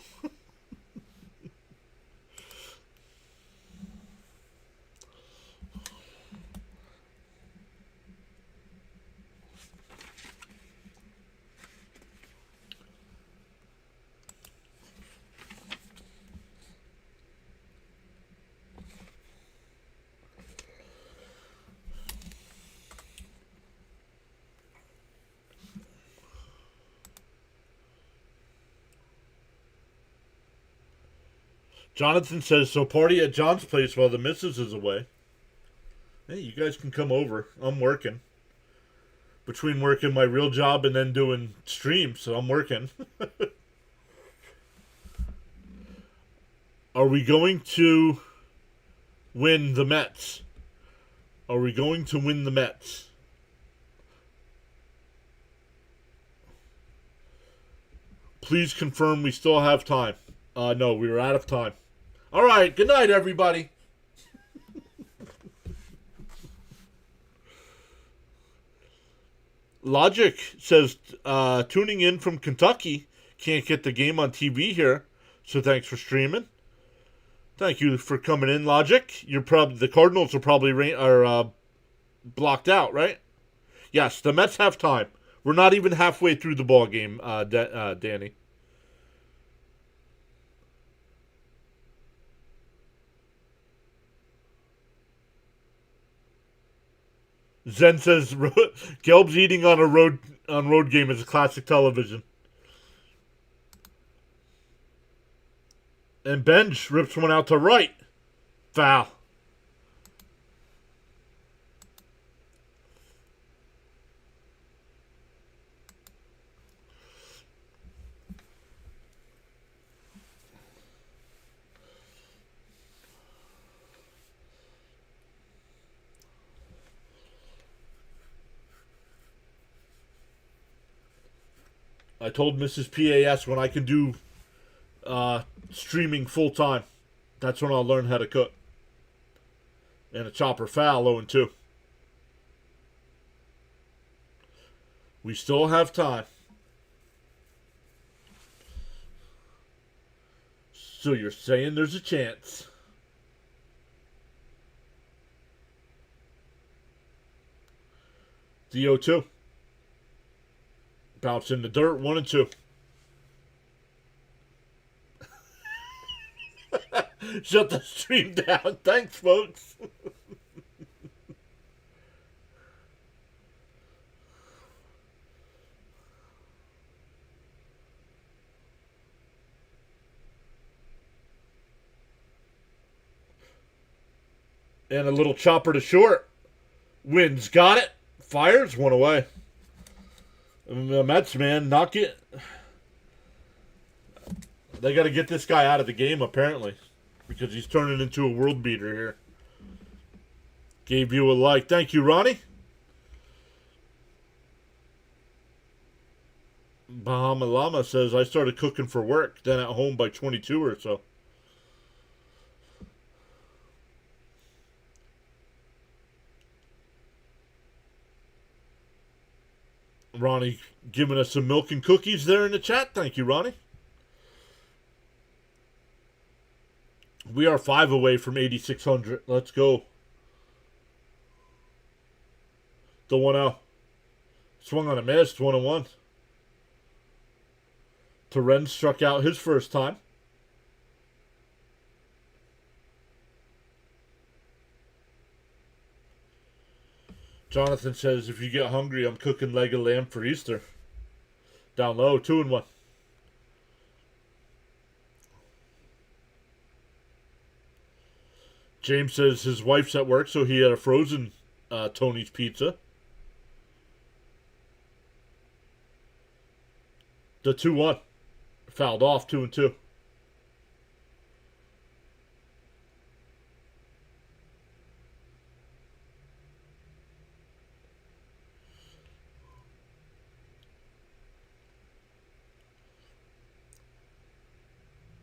Jonathan says, so party at John's place while the missus is away. Hey, you guys can come over. I'm working. Between working my real job and then doing streams, so I'm working. Are we going to win the Mets? Are we going to win the Mets? Please confirm we still have time. No, we were out of time. All right, good night, everybody. Logic says, tuning in from Kentucky. Can't get the game on TV here, so thanks for streaming. Thank you for coming in, Logic. The Cardinals are probably blocked out, right? Yes, the Mets have time. We're not even halfway through the ball game, Danny. Zen says Gelb's eating on road game is classic television. And Benj rips one out to right. Foul. I told Mrs. PAS when I can do streaming full time, that's when I'll learn how to cook. And a chopper foul, 0-2. We still have time. So you're saying there's a chance. The 0-2. Bounce in the dirt, 1-2. Shut the stream down. Thanks, folks. And a little chopper to short. Wins, got it. Fires, one away. And the Mets, man, knock it. They got to get this guy out of the game, apparently, because he's turning into a world beater here. Gave you a like. Thank you, Ronnie. Bahama Llama says, I started cooking for work, then at home by 22 or so. Ronnie giving us some milk and cookies there in the chat. Thank you, Ronnie. We are 5 away from 8,600. Let's go. The 1-0. Swung on a miss. 1-1. Terren struck out his first time. Jonathan says, if you get hungry, I'm cooking leg of lamb for Easter. Down low, 2-1. James says his wife's at work, so he had a frozen Tony's pizza. The 2-1. Fouled off, 2-2.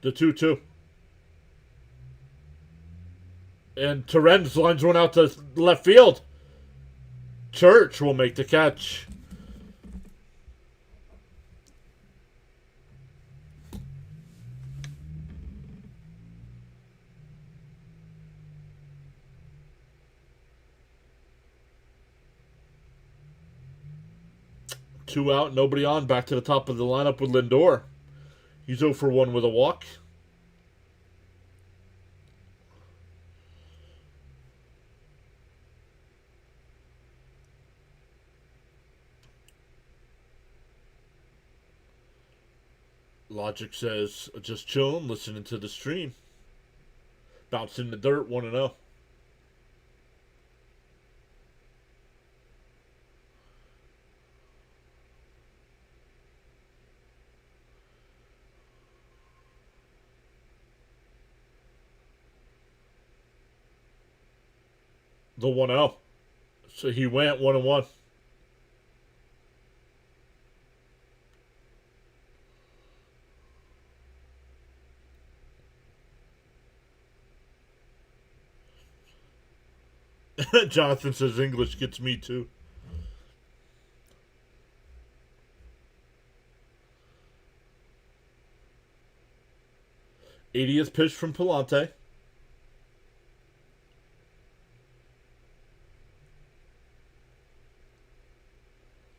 The 2-2. And Terren's lines one out to left field. Church will make the catch. Two out, nobody on. Back to the top of the lineup with Lindor. He's 0 for 1 with a walk. Logic says, just chilling, listening to the stream. Bounced in the dirt, 1-0. The 1-0. So he went 1-1. Jonathan says English gets me too. 80th pitch from Palante.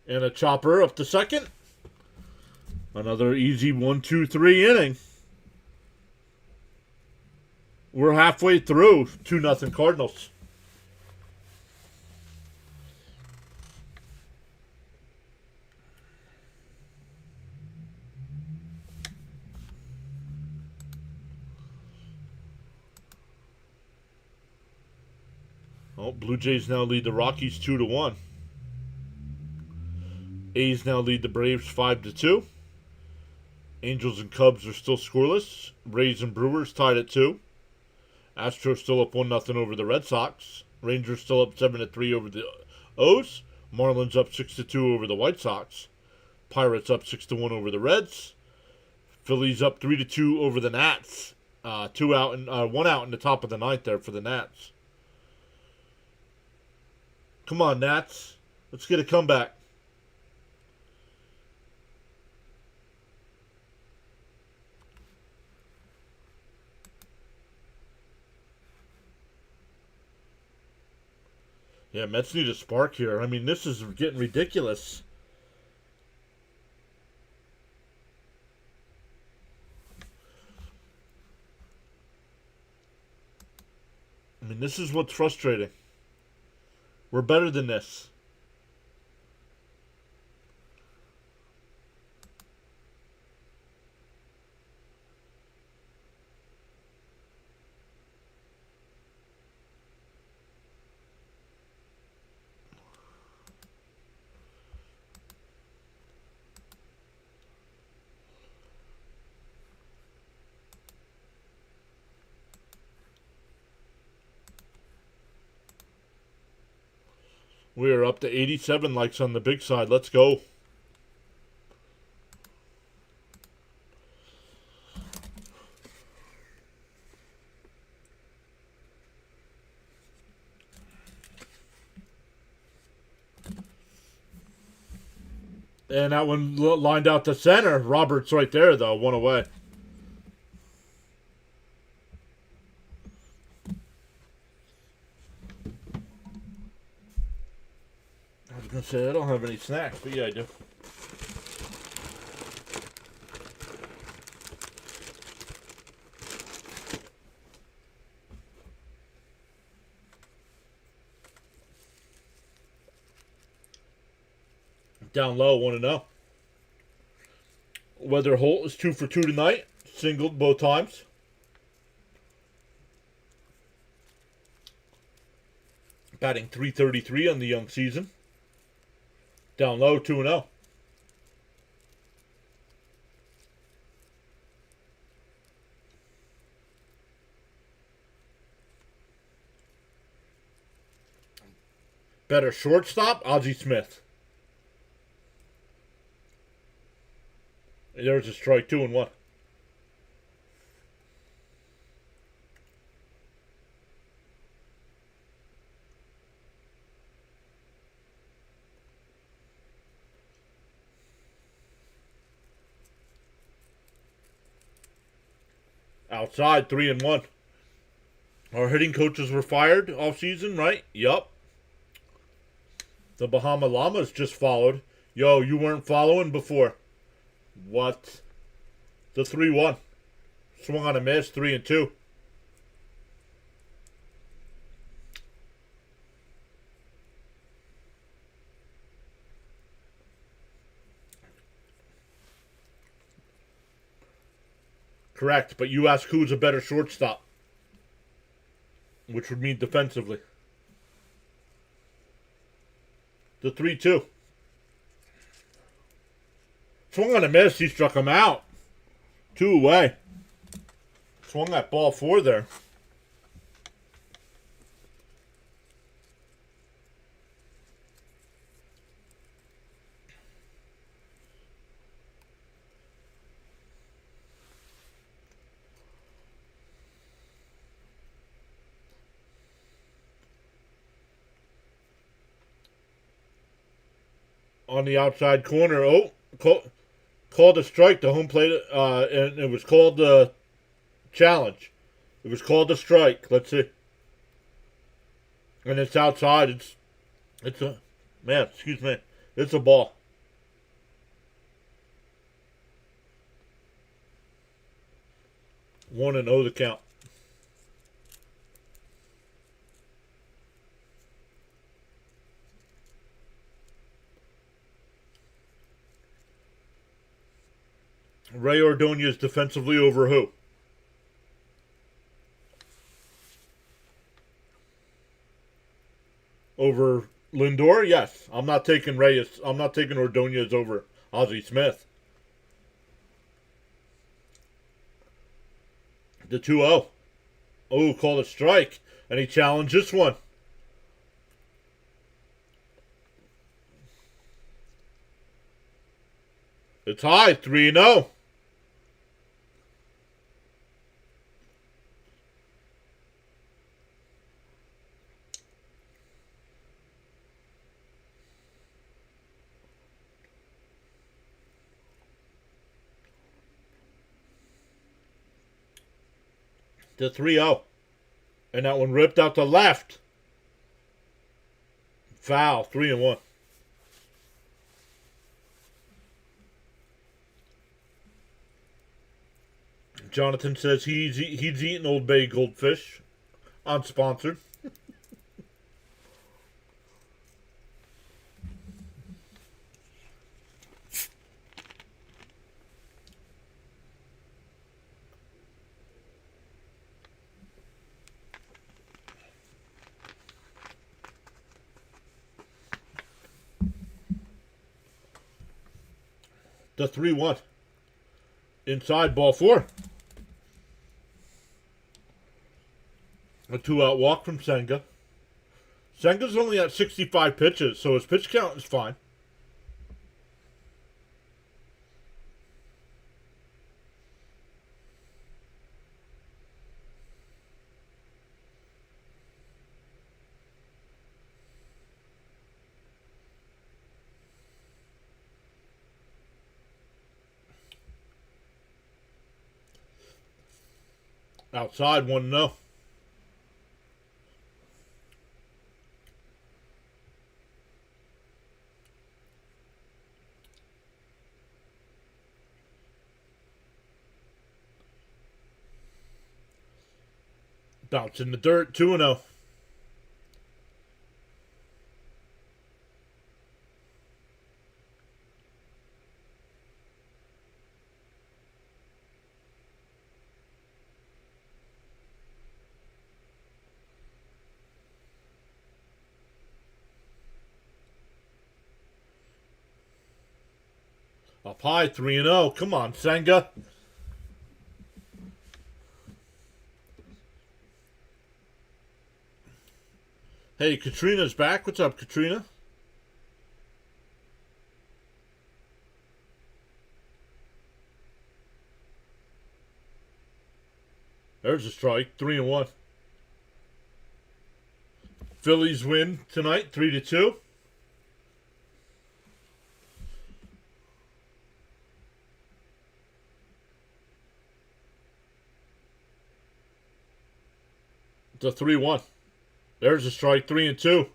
And a chopper up to second. Another easy 1-2-3 inning. We're halfway through. 2-0 Cardinals. Oh, Blue Jays now lead the Rockies 2-1. A's now lead the Braves 5-2. Angels and Cubs are still scoreless. Rays and Brewers tied at 2. Astros still up 1-0 over the Red Sox. Rangers still up 7-3 over the O's. Marlins up 6-2 over the White Sox. Pirates up 6-1 over the Reds. Phillies up 3-2 over the Nats. 1 out in the top of the ninth there for the Nats. Come on, Nats. Let's get a comeback. Yeah, Mets need a spark here. I mean, this is getting ridiculous. I mean, this is what's frustrating. We're better than this. We are up to 87 likes on the big side. Let's go. And that one lined out to center. Roberts right there, though. One away. I was going to say, I don't have any snacks, but yeah, I do. Down low, 1-0. Whether Holt is 2 for 2 tonight. Singled both times. Batting .333 on the young season. Down low, 2-0. Better shortstop, Ozzie Smith. There's a strike, 2-1. Outside, 3-1. Our hitting coaches were fired off season, right? Yup. The Bahama Llamas just followed. Yo, you weren't following before. What? The 3-1. Swung on a miss, 3-2. Correct, but you ask who's a better shortstop. Which would mean defensively. The 3-2. Swung on a miss, he struck him out. 2 away. Swung that ball 4 there. On the outside corner. Oh, called a strike. The home plate, and it was called the challenge. It was called a strike. Let's see. And it's outside. It's a man. Excuse me. It's a ball. 1-0 the count. Ray Ordonez defensively over who? over Lindor. Yes, I'm not taking Reyes. I'm not taking Ordonez over Ozzie Smith. The 2-0. Oh, called a strike. And he challenged this one. It's high, 3-0. To 3-0. And that one ripped out to left. Foul, 3-1. Jonathan says he's eating Old Bay goldfish. Unsponsored. The 3-1. Inside, ball 4. A 2-out walk from Senga. Senga's only at 65 pitches, so his pitch count is fine. Outside, 1-0. Bounce in the dirt, 2-0. Up high, 3-0. Come on, Senga. Hey, Katrina's back. What's up, Katrina? There's a strike, 3-1. Phillies win tonight, 3-2. It's a 3-1. There's a strike, 3-2.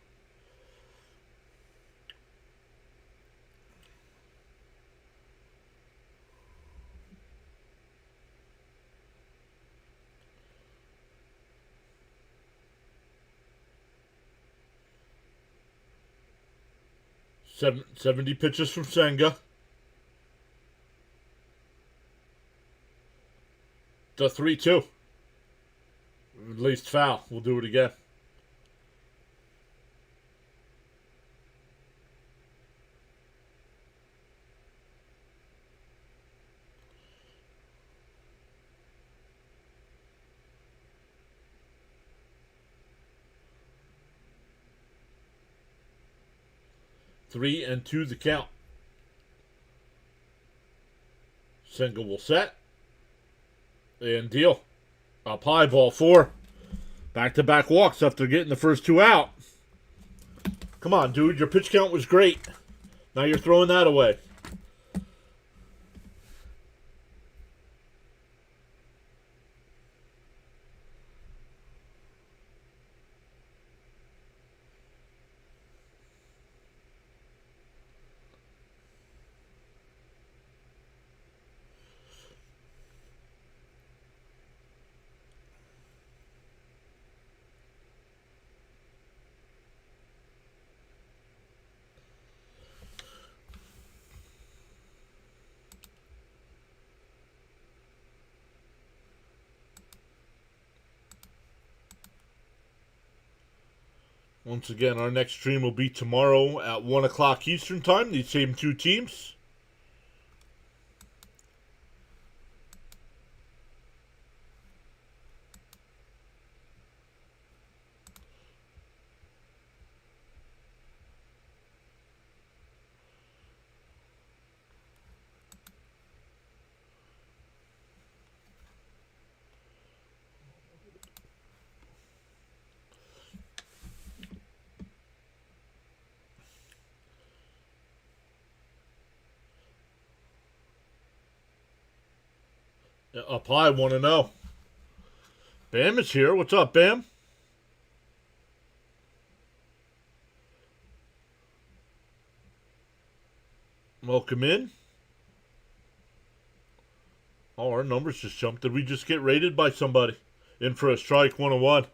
Seven, 70 pitches from Senga. The 3-2. At least foul. We'll do it again. Three and 2 the count. Senga will set. And deal. Up high, ball 4. Back-to-back walks after getting the first 2 out. Come on, dude. Your pitch count was great. Now you're throwing that away. Once again, our next stream will be tomorrow at 1 o'clock Eastern Time. These same two teams. Up high, want to know. Bam is here. What's up, Bam? Welcome in. Oh, our numbers just jumped. Did we just get rated by somebody? In for a strike 101.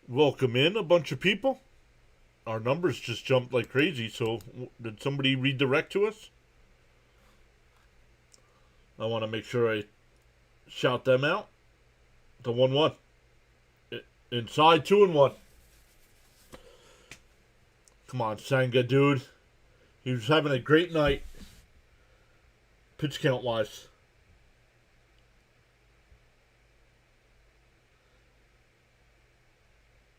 Welcome in, a bunch of people. Our numbers just jumped like crazy, so did somebody redirect to us? I want to make sure I shout them out. The 1-1. Inside 2-1. Come on, Senga, dude. He was having a great night. Pitch count wise.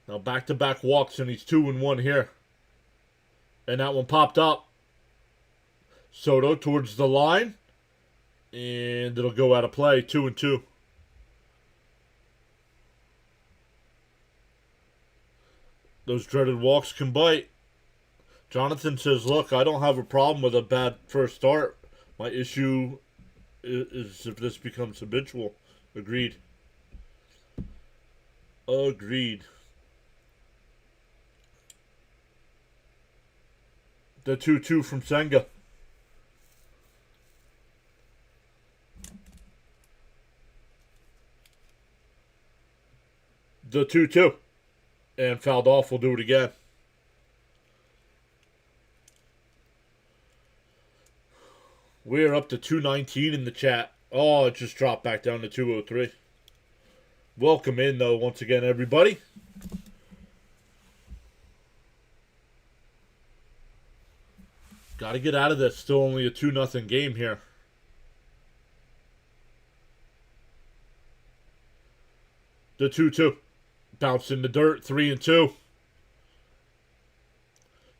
Now back-to-back walks, and he's 2-1 here. And that one popped up. Soto towards the line. And it'll go out of play. 2-2. Those dreaded walks can bite. Jonathan says, look, I don't have a problem with a bad first start. My issue is if this becomes habitual. Agreed. Agreed. The 2-2 from Senga. The 2-2. And fouled off. We'll do it again. We're up to 219 in the chat. Oh, it just dropped back down to 203. Welcome in, though, once again, everybody. Got to get out of this. Still only a 2-0 game here. The 2-2. Bounced in the dirt. 3-2.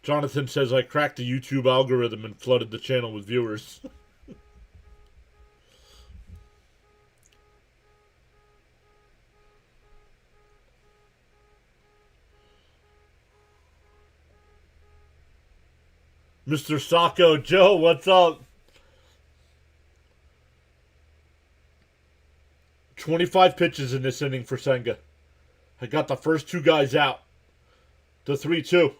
Jonathan says, I cracked the YouTube algorithm and flooded the channel with viewers. Mr. Sacco, Joe, what's up? 25 pitches in this inning for Senga. I got the first two guys out. The 3-2.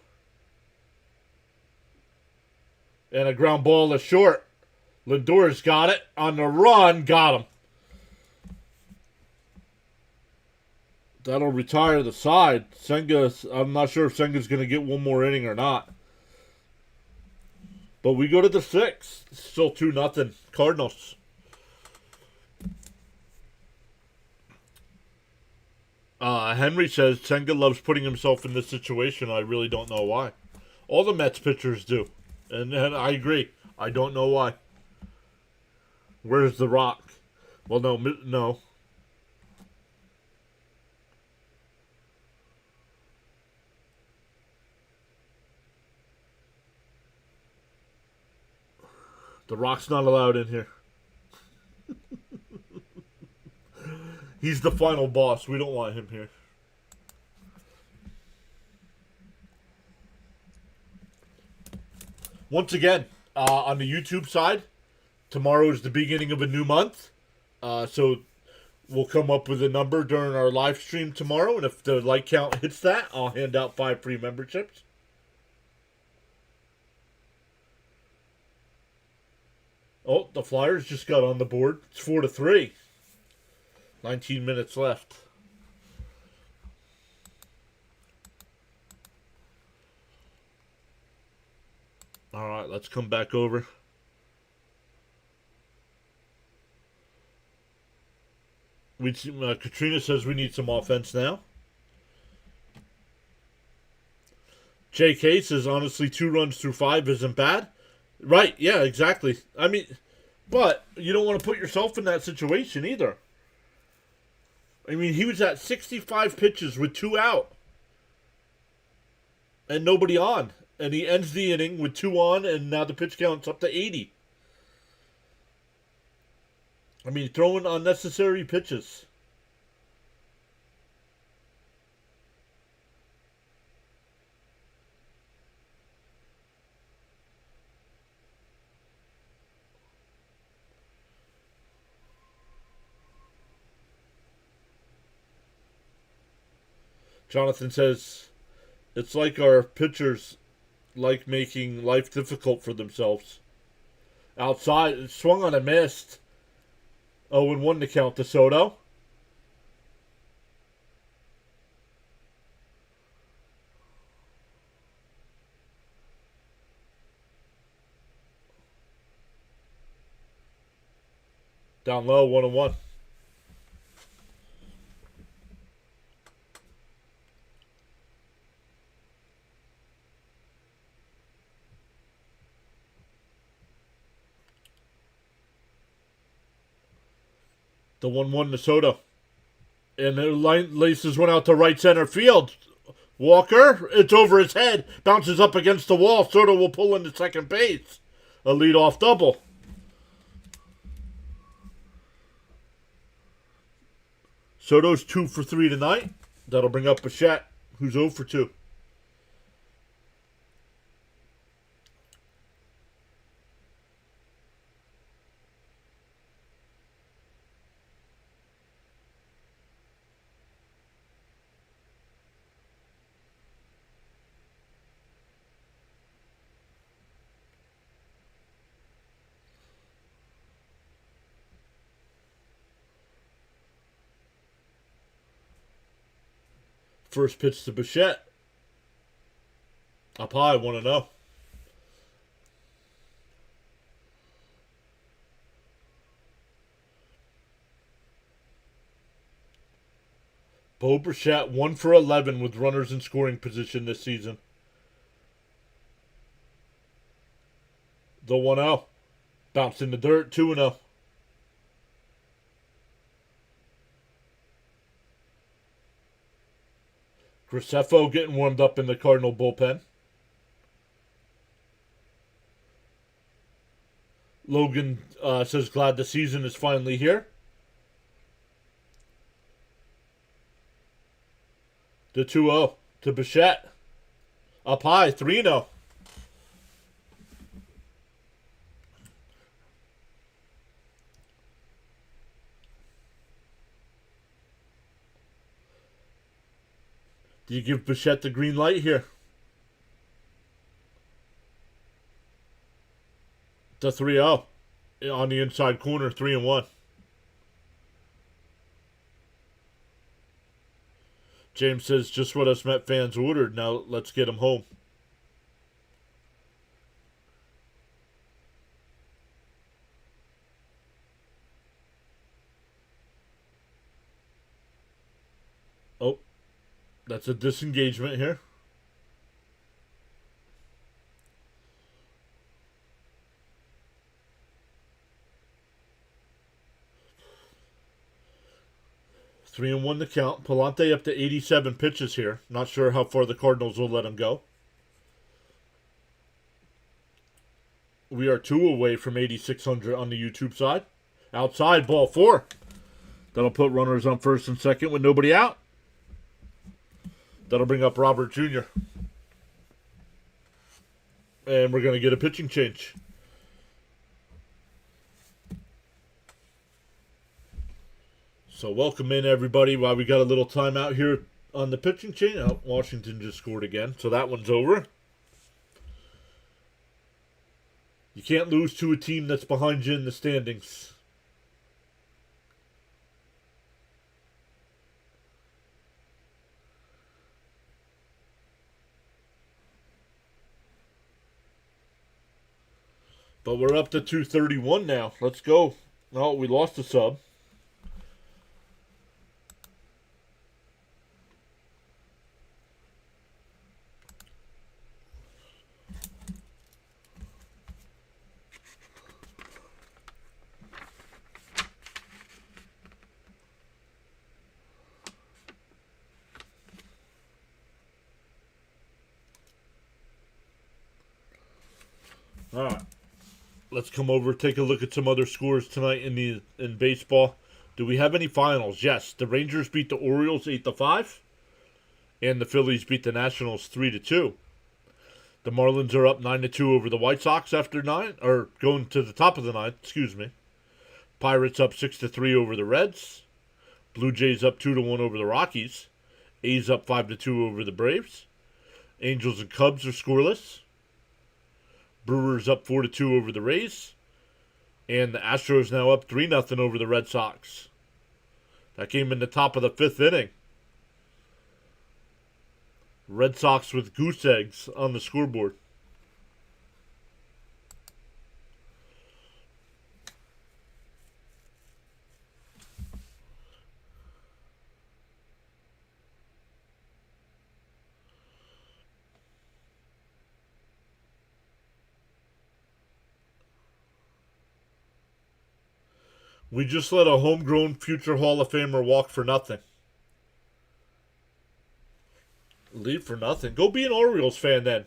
And a ground ball to short. Lindor's got it. On the run, got him. That'll retire the side. Senga, I'm not sure if Senga's going to get one more inning or not. But we go to the 6th. Still 2-0 Cardinals. Henry says Senga loves putting himself in this situation. I really don't know why. All the Mets pitchers do. And I agree. I don't know why. Where's the rock? Well, no. The rock's not allowed in here. He's the final boss. We don't want him here. Once again, on the YouTube side, tomorrow is the beginning of a new month. So we'll come up with a number during our live stream tomorrow. And if the like count hits that, I'll hand out 5 free memberships. Oh, the Flyers just got on the board. It's 4-3. 19 minutes left. All right, let's come back over. Katrina says we need some offense now. JK says, honestly, 2 runs through 5 isn't bad. Right, yeah, exactly. I mean, but you don't want to put yourself in that situation either. I mean, he was at 65 pitches with 2 out. And nobody on. And he ends the inning with 2 on, and now the pitch count's up to 80. I mean, throwing unnecessary pitches. Jonathan says, it's like our pitchers like making life difficult for themselves. Outside, it swung on a missed. 0-1 to count to Soto. Down low, 1-1. The 1-1 to Soto. And the laces went out to right center field. Walker, it's over his head. Bounces up against the wall. Soto will pull into second base. A leadoff double. Soto's 2 for 3 tonight. That'll bring up Bichette, who's 0 for 2. First pitch to Bichette. Up high, 1-0. Bo Bichette 1 for 11 with runners in scoring position this season. The 1-0. Bounced in the dirt, 2-0. Graceffo getting warmed up in the Cardinal bullpen. Logan says, glad the season is finally here. The 2-0 to Bichette. Up high, 3-0. Do you give Bichette the green light here? The 3-0 on the inside corner, 3-1. James says, just what us Met fans ordered. Now let's get him home. Oh, that's a disengagement here. Three and 1 to count. Palante up to 87 pitches here. Not sure how far the Cardinals will let him go. We are 2 away from 8,600 on the YouTube side. Outside, ball 4. That'll put runners on first and second with nobody out. That'll bring up Robert Jr. And we're going to get a pitching change. So welcome in, everybody, while we got a little time out here on the pitching chain. Oh, Washington just scored again, so that one's over. You can't lose to a team that's behind you in the standings. But we're up to 231 now. Let's go. Oh, we lost a sub. All right. Let's come over, take a look at some other scores tonight in baseball. Do we have any finals? Yes. The Rangers beat the Orioles 8-5. And the Phillies beat the Nationals 3-2. The Marlins are up 9-2 over the White Sox after going to the top of the ninth, excuse me. Pirates up 6-3 over the Reds. Blue Jays up 2-1 over the Rockies. A's up 5-2 over the Braves. Angels and Cubs are scoreless. Brewers up 4-2 over the Rays. And the Astros now up 3-0 over the Red Sox. That game in the top of the 5th inning. Red Sox with goose eggs on the scoreboard. We just let a homegrown future Hall of Famer walk for nothing. Leave for nothing. Go be an Orioles fan then.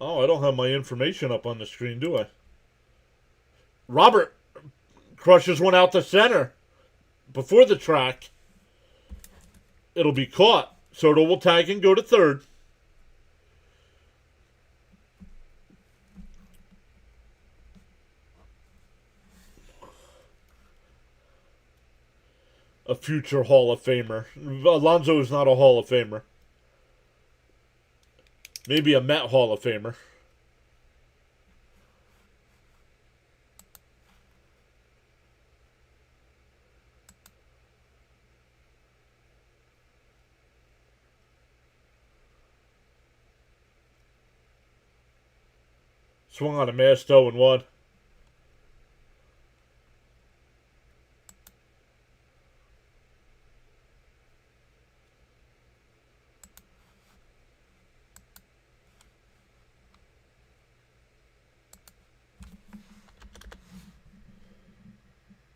Oh, I don't have my information up on the screen, do I? Robert crushes one out to center before the track. It'll be caught. Soto will tag and go to third. A future Hall of Famer. Alonso is not a Hall of Famer. Maybe a Met Hall of Famer. Swung on a missed 0-1.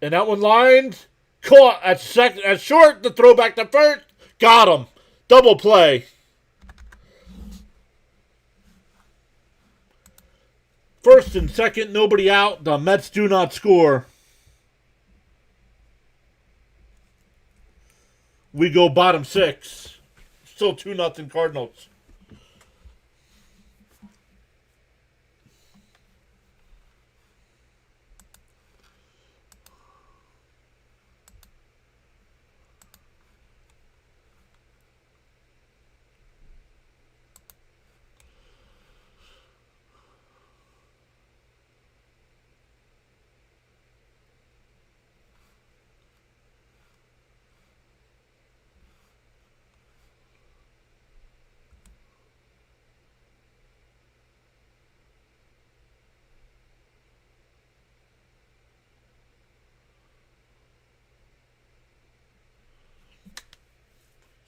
And that one lined. Caught at short. The throw back to first. Got him. Double play. First and second, nobody out. The Mets do not score. We go bottom 6. Still 2-0 Cardinals.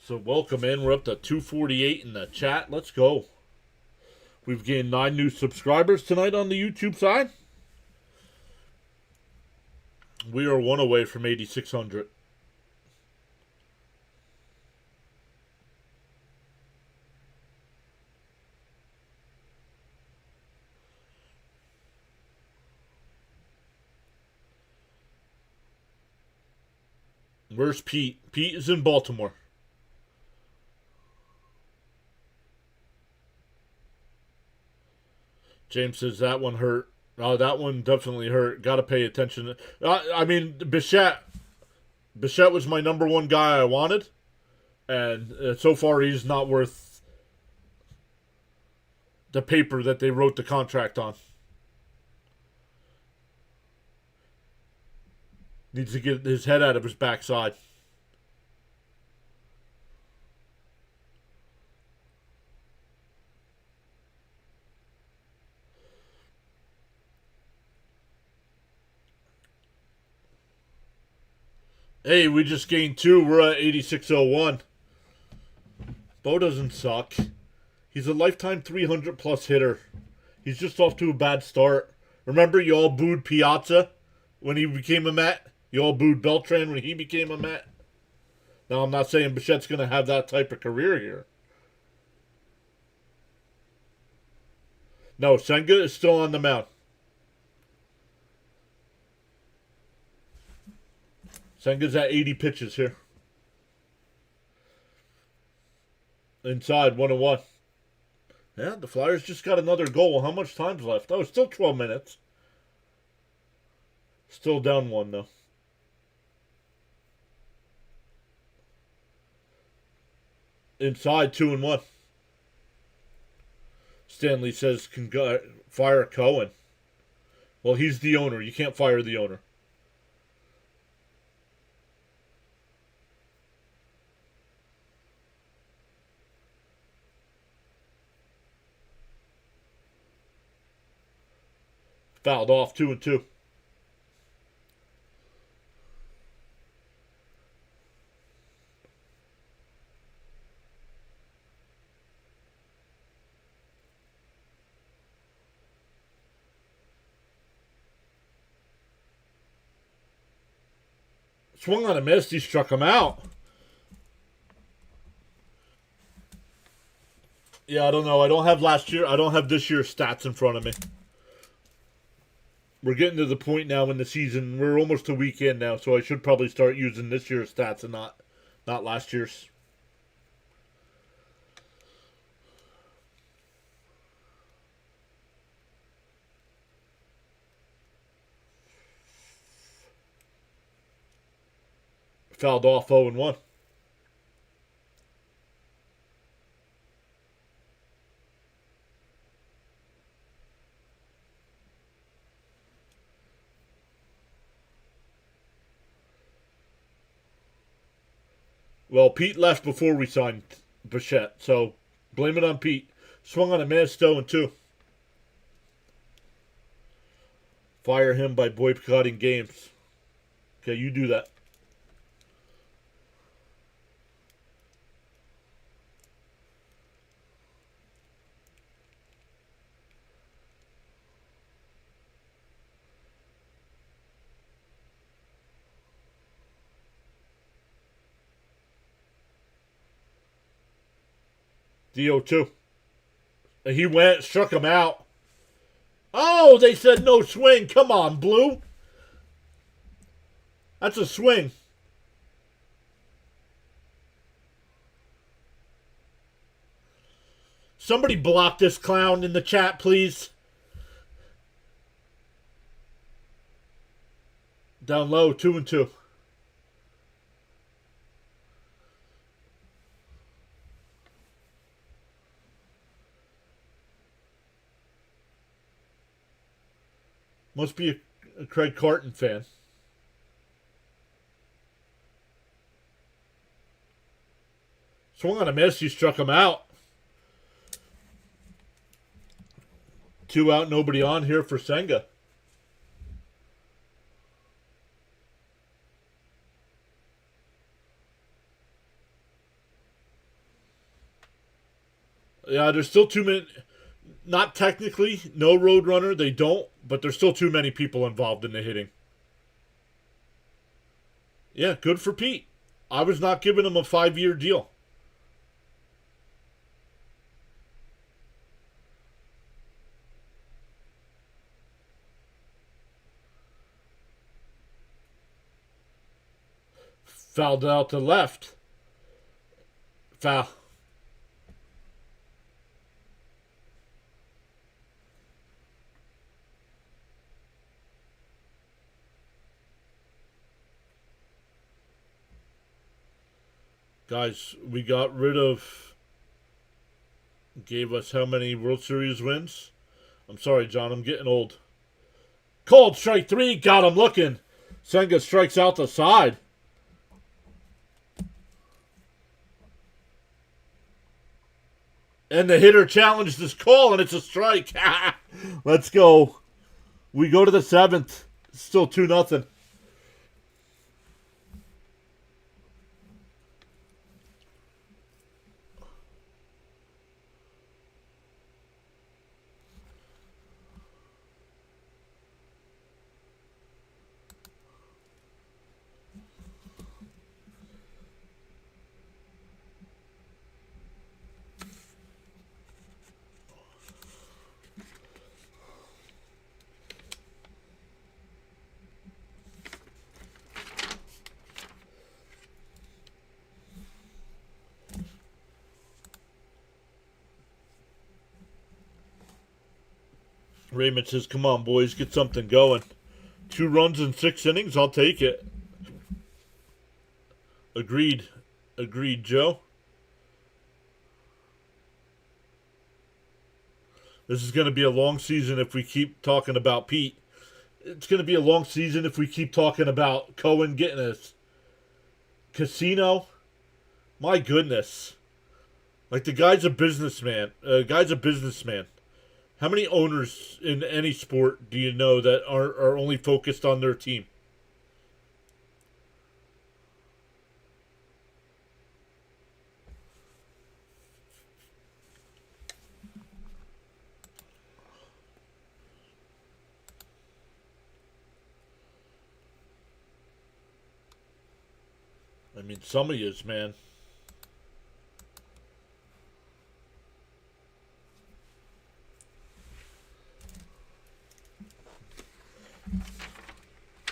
So welcome in. We're up to 248 in the chat. Let's go. We've gained 9 new subscribers tonight on the YouTube side. We are 1 away from 8,600. Where's Pete? Pete is in Baltimore. James says that one hurt. Oh, that one definitely hurt. Got to pay attention. I mean, Bichette was my number 1 guy I wanted. And so far, he's not worth the paper that they wrote the contract on. Needs to get his head out of his backside. Hey, we just gained 2. We're at 8601. Bo doesn't suck. He's a lifetime 300-plus hitter. He's just off to a bad start. Remember, you all booed Piazza when he became a Met. You all booed Beltran when he became a Met. Now, I'm not saying Bichette's going to have that type of career here. No, Senga is still on the mound. Senga's at 80 pitches here. Inside, 1-1. Yeah, the Flyers just got another goal. How much time's left? Oh, still 12 minutes. Still down 1, though. Inside, 2-1. Stanley says, fire Cohen. Well, he's the owner. You can't fire the owner. Fouled off, 2-2. Swung on a miss. He struck him out. Yeah, I don't know. I don't have last year. I don't have this year's stats in front of me. We're getting to the point now in the season. We're almost a week in now, so I should probably start using this year's stats and not last year's. Fouled off 0-1. Well, Pete left before we signed Bichette, so blame it on Pete. Swung on a miss, 0-2. Fire him by boycotting games. Okay, you do that. DO2. He went, struck him out. Oh, they said no swing. Come on, Blue. That's a swing. Somebody block this clown in the chat, please. Down low, 2-2. Must be a Craig Carton fan. Swung on a miss. He struck him out. 2 out, nobody on here for Senga. Yeah, there's still too many. Not technically, no Roadrunner. They don't, but there's still too many people involved in the hitting. Yeah, good for Pete. I was not giving him a 5-year deal. Fouled out to left. Foul. Guys, we got rid of... Gave us how many World Series wins? I'm sorry, John. I'm getting old. Called strike 3. Got him looking. Senga strikes out the side. And the hitter challenged this call, and it's a strike. Let's go. We go to the 7th. Still 2-0. Raymond says, come on, boys, get something going. 2 runs in 6 innings, I'll take it. Agreed. Agreed, Joe. This is going to be a long season if we keep talking about Pete. It's going to be a long season if we keep talking about Cohen getting a casino. My goodness. Like, the guy's a businessman. How many owners in any sport do you know that are only focused on their team? I mean, some of yous, man.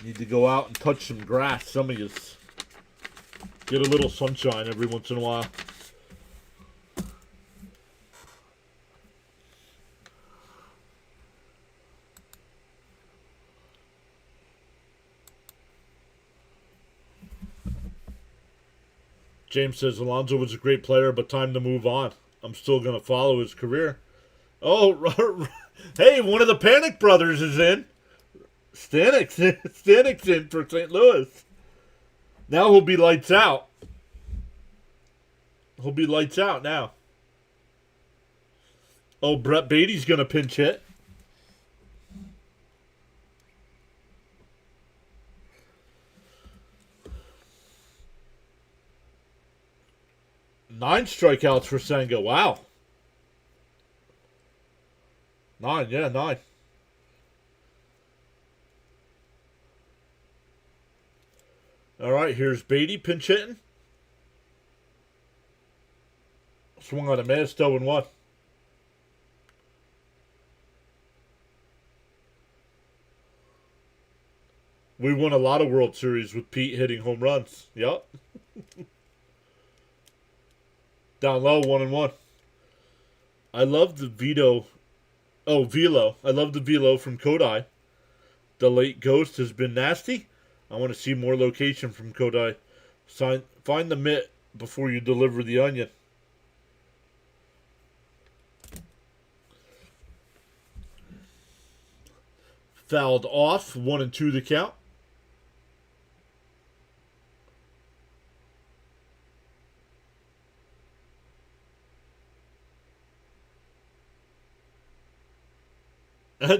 Need to go out and touch some grass. Some of yous. Get a little sunshine every once in a while. James says Alonso was a great player, but time to move on. I'm still going to follow his career. Oh, hey, one of the Panic Brothers is in. Stanek's in for St. Louis. Now he'll be lights out. He'll be lights out now. Oh, Brett Beatty's going to pinch hit. Nine strikeouts for Senga. Wow. 9, yeah, 9. All right, here's Beatty pinch hitting. Swung on a miss, 0-1. We won a lot of World Series with Pete hitting home runs. Yup. Down low, 1-1. I love the Velo. I love the Velo from Kodai. The late ghost has been nasty. I want to see more location from Kodai. Find the mitt before you deliver the onion. Fouled off, 1-2 the count.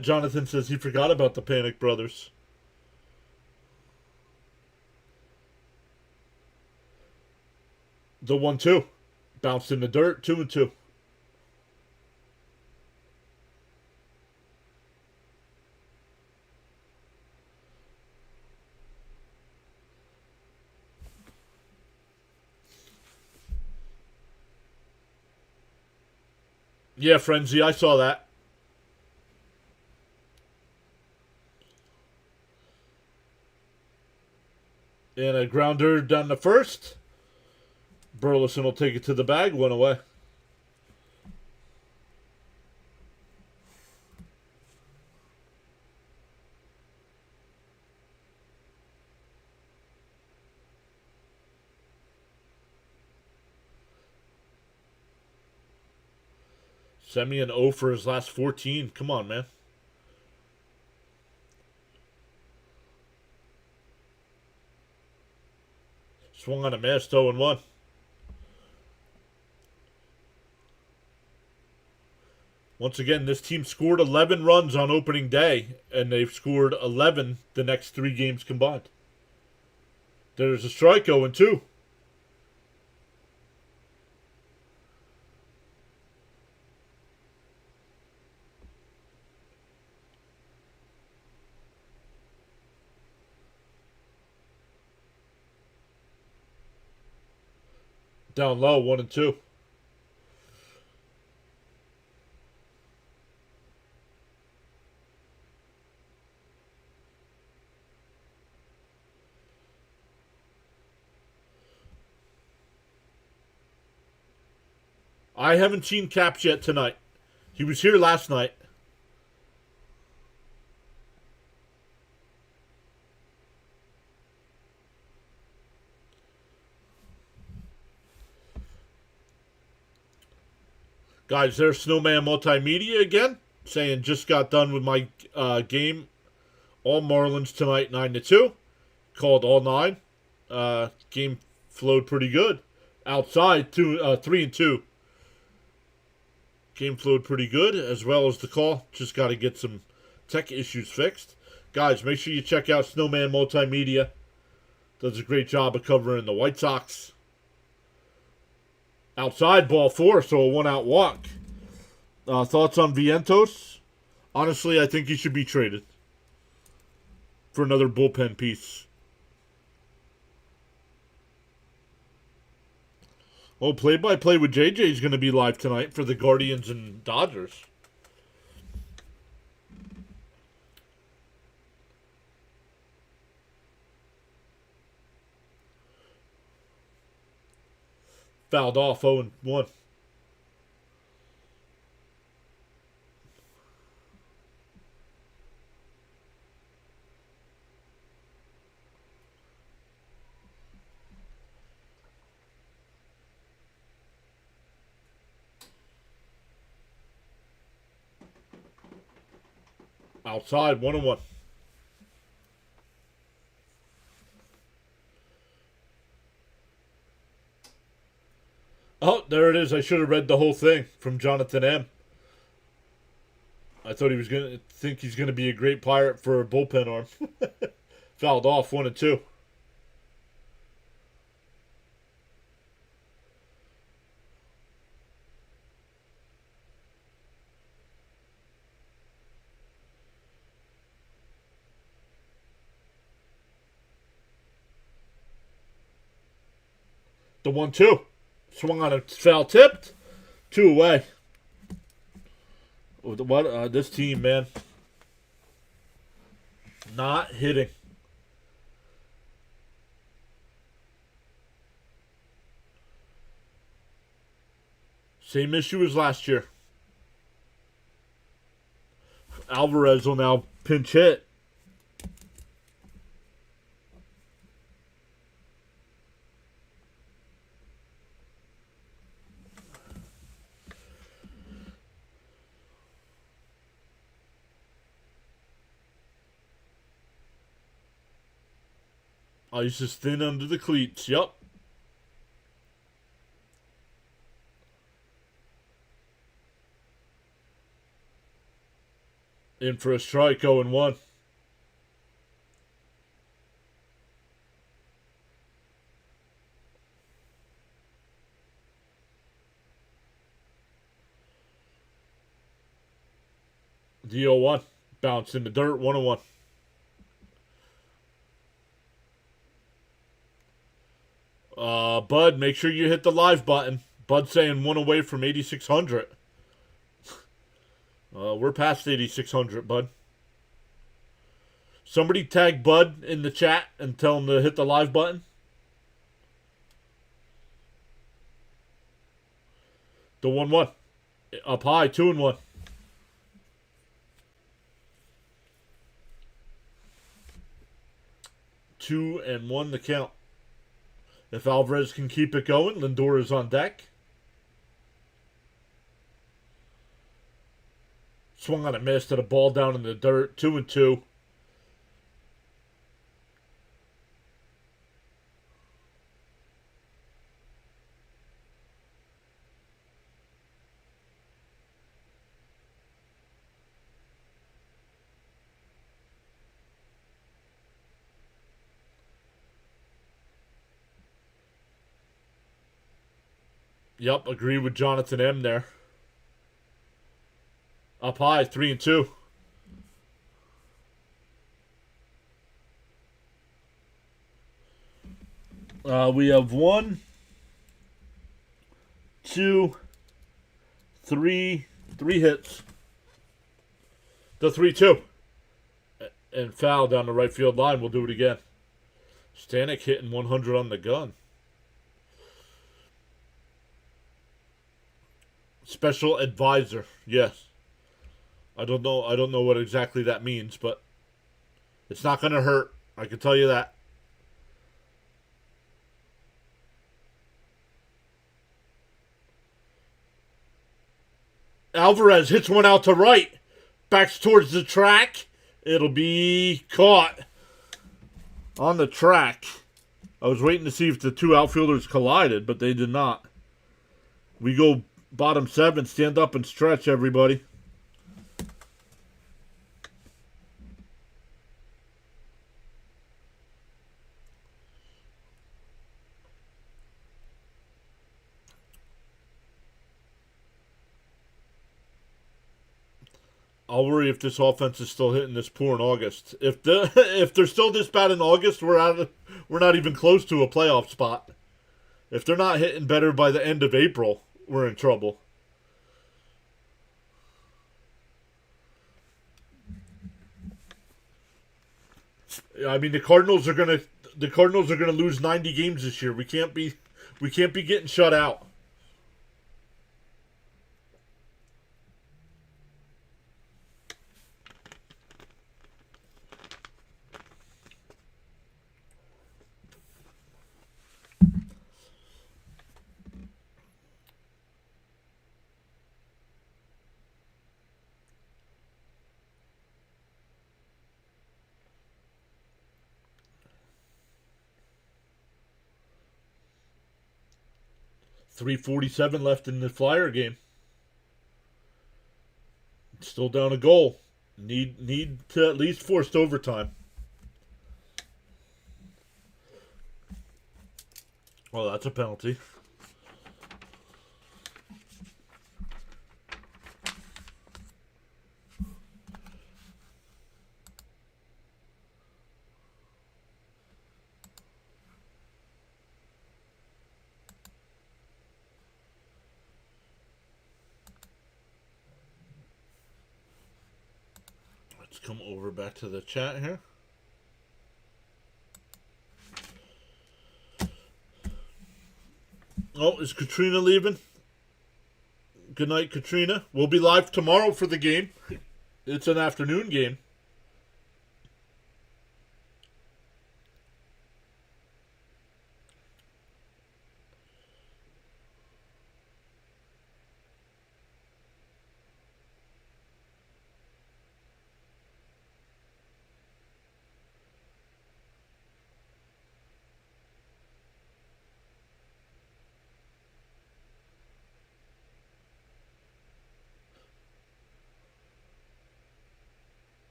Jonathan says he forgot about the Panic Brothers. The 1-2. Bounced in the dirt, 2-2. Yeah, Frenzy, I saw that. And a grounder down the first. Burleson will take it to the bag, 1 away. Semien 0 for his last 14. Come on, man. Swung on a miss, 0-1. Once again, this team scored 11 runs on opening day, and they've scored 11 the next 3 games combined. There's a strike, 0-2. Down low, 1-2. I haven't seen Caps yet tonight. He was here last night. Guys, there's Snowman Multimedia again, saying just got done with my game. All Marlins tonight, 9-2. Called all 9. Game flowed pretty good. Outside, 3-2. Game flowed pretty good, as well as the call. Just got to get some tech issues fixed. Guys, make sure you check out Snowman Multimedia. Does a great job of covering the White Sox. Outside, ball 4, so a 1-out walk. Thoughts on Vientos? Honestly, I think he should be traded for another bullpen piece. Oh, play-by-play with JJ is going to be live tonight for the Guardians and Dodgers. Fouled off 0-1. Outside, 1-1. Oh, there it is. I should have read the whole thing from Jonathan M. I thought he was going to think he's going to be a great Pirate for a bullpen arm. Fouled off 1-2. The 1-2. Swung on a foul tipped. 2 away. What? This team, man. Not hitting. Same issue as last year. Alvarez will now pinch hit. Ice is thin under the cleats. Yup. In for a strike, 0-1. The 0-1. Bounce in the dirt, 1-1. Bud, make sure you hit the live button. Bud saying 1 away from 8,600. We're past 8,600, Bud. Somebody tag Bud in the chat and tell him to hit the live button. The 1-1. Up high, 2-1. Two and 1 the count. If Alvarez can keep it going, Lindor is on deck. Swung on a miss to the ball down in the dirt. 2-2. Yep, agree with Jonathan M there. Up high, 3-2. We have 1, 2, 3 hits. The 3-2. And foul down the right field line. We'll do it again. Stanek hitting 100 on the gun. Special advisor. Yes. I don't know what exactly that means, but it's not going to hurt. I can tell you that. Alvarez hits one out to right. Backs towards the track. It'll be caught on the track. I was waiting to see if the two outfielders collided, but they did not. We go bottom 7. Stand up and stretch, everybody. I'll worry if this offense is still hitting this poor in August. If they're still this bad in August, we're not even close to a playoff spot. If they're not hitting better by the end of April, we're in trouble. I mean, the Cardinals are gonna lose 90 games this year. We can't be getting shut out. .347 left in the Flyer game. Still down a goal. Need to at least force overtime. Oh, that's a penalty. Let's come over back to the chat here. Oh, is Katrina leaving? Good night, Katrina. We'll be live tomorrow for the game. It's an afternoon game.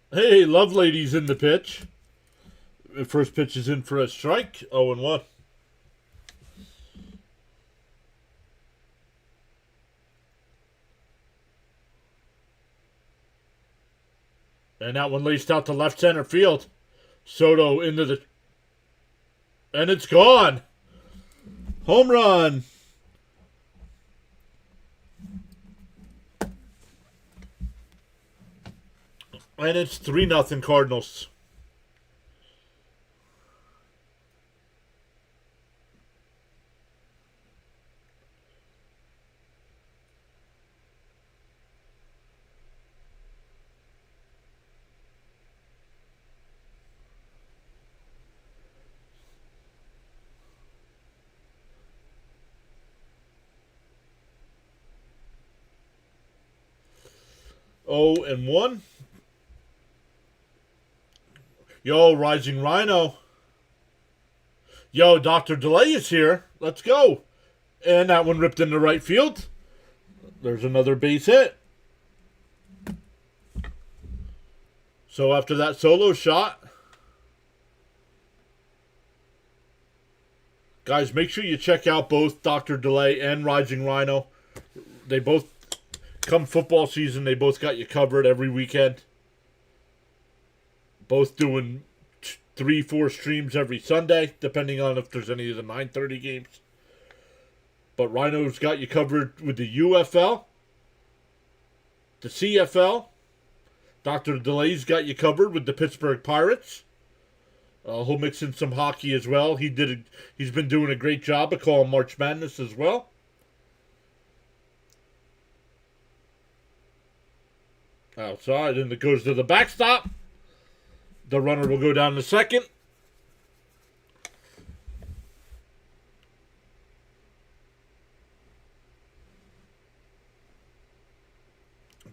Hey, Love Lady's in the pitch. The first pitch is in for a strike. 0-1. And that one laced out to left center field. Soto into the... And it's gone. Home run. And it's 3-0 Cardinals. Oh, and 1. Yo, Rising Rhino. Yo, Dr. Delay is here. Let's go. And that one ripped into right field. There's another base hit. So after that solo shot, guys, make sure you check out both Dr. Delay and Rising Rhino. They both, come football season, they both got you covered every weekend. Both doing 3-4 streams every Sunday, depending on if there's any of the 9:30 games. But Rhino's got you covered with the UFL, the CFL. Dr. Delay's got you covered with the Pittsburgh Pirates. He'll mix in some hockey as well. He's been doing a great job of calling March Madness as well. Outside, and it goes to the backstop. The runner will go down to second.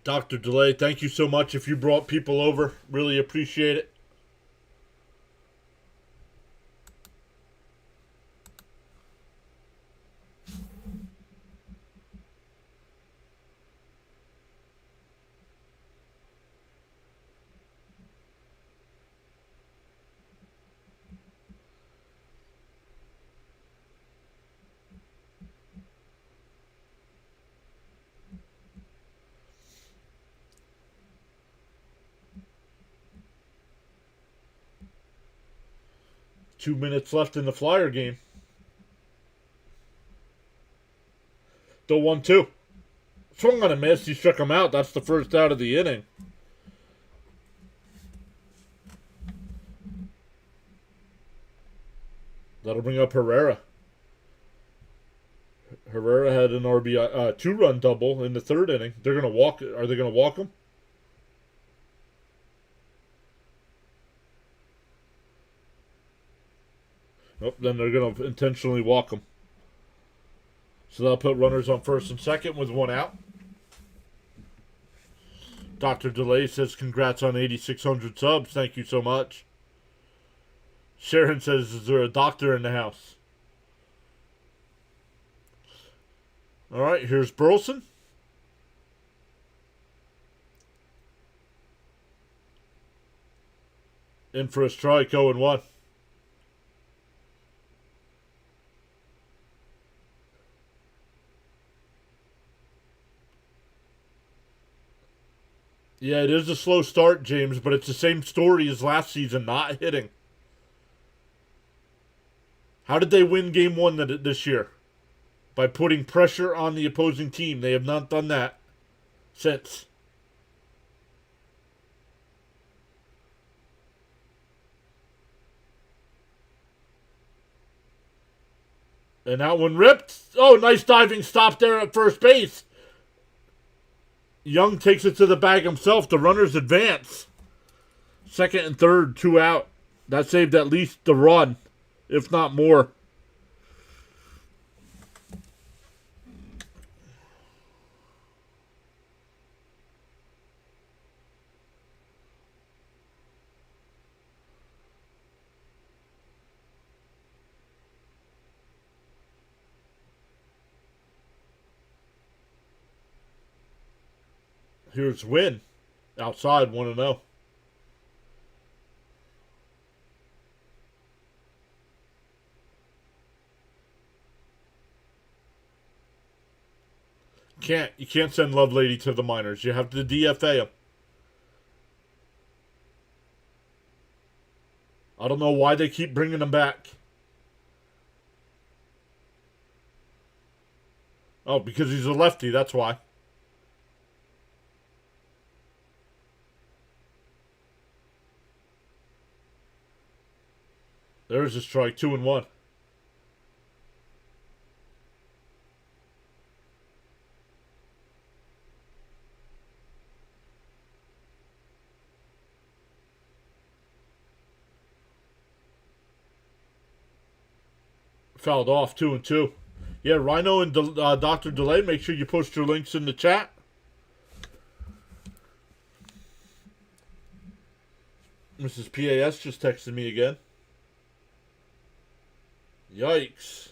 Dr. Delay, thank you so much if you brought people over. Really appreciate it. Two minutes left in the Flyer game. The 1-2. Swung on a miss. He struck him out. That's the first out of the inning. That'll bring up Herrera. Herrera had an RBI, two-run double in the third inning. They're gonna walk. Are they gonna walk him? Nope. Then they're gonna intentionally walk him. So they'll put runners on first and second with one out. Dr. Delay says congrats on 8,600 subs. Thank you so much. Sharon says, is there a doctor in the house? All right, here's Burleson. In for a strike, 0-1. Yeah, it is a slow start, James, but it's the same story as last season, not hitting. How did they win game one this year? By putting pressure on the opposing team. They have not done that since. And that one ripped. Oh, nice diving stop there at first base. Young takes it to the bag himself. The runners advance. Second and third, two out. That saved at least the run, if not more. Here's Win. Outside, 1-0. You can't send Lovelady to the minors. You have to DFA him. I don't know why they keep bringing him back. Oh, because he's a lefty, that's why. There's a strike, 2-1. Fouled off, 2-2. Yeah, Rhino and Dr. Delay, make sure you post your links in the chat. Mrs. PAS just texted me again. Yikes.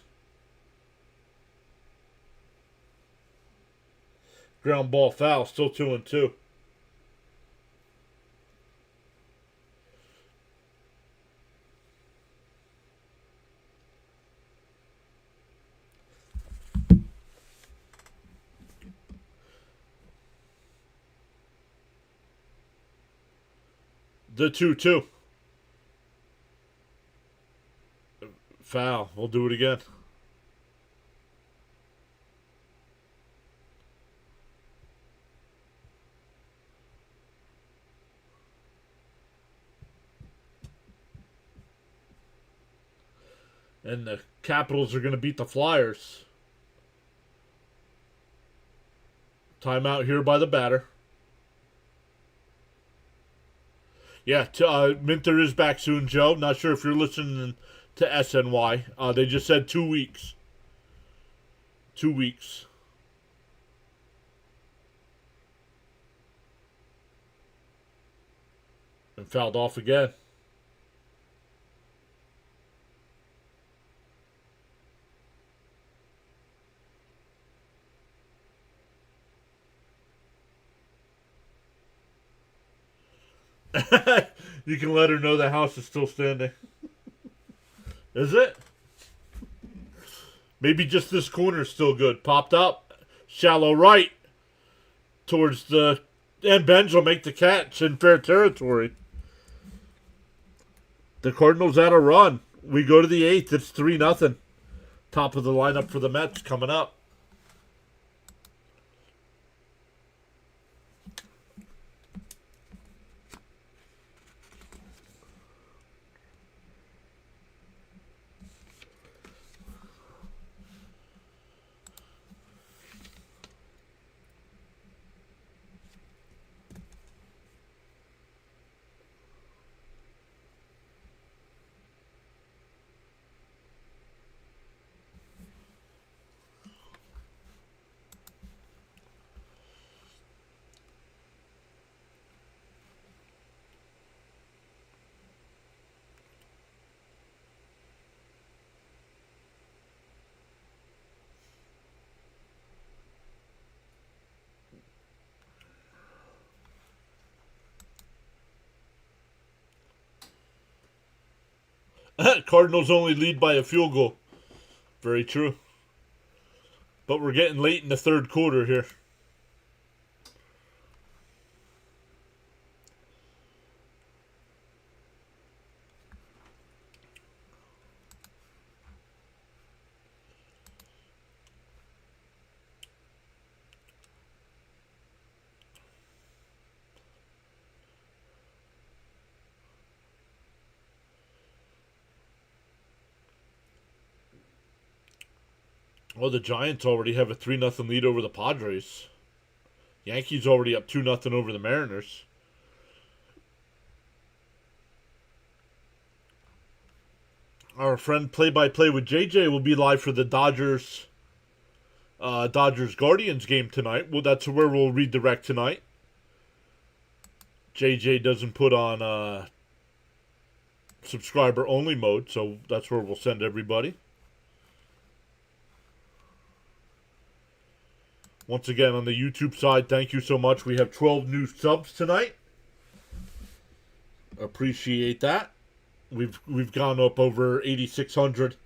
Ground ball foul, still 2-2. The 2-2. Foul. We'll do it again. And the Capitals are going to beat the Flyers. Timeout here by the batter. Yeah, Minter is back soon, Joe. Not sure if you're listening to SNY. They just said 2 weeks. 2 weeks. And fouled off again. You can let her know the house is still standing. Is it? Maybe just this corner is still good. Popped up. Shallow right. Towards the... And Benj will make the catch in fair territory. The Cardinals had a run. We go to the 8th. It's 3-0. Top of the lineup for the Mets coming up. Cardinals only lead by a field goal. Very true. But we're getting late in the third quarter here. Well, the Giants already have a 3-0 lead over the Padres. Yankees already up 2-0 over the Mariners. Our friend Play-by-Play with JJ will be live for the Dodgers Guardians game tonight. Well, that's where we'll redirect tonight. JJ doesn't put on subscriber only mode, so that's where we'll send everybody. Once again, on the YouTube side, thank you so much. We have 12 new subs tonight. Appreciate that. We've gone up over 8,600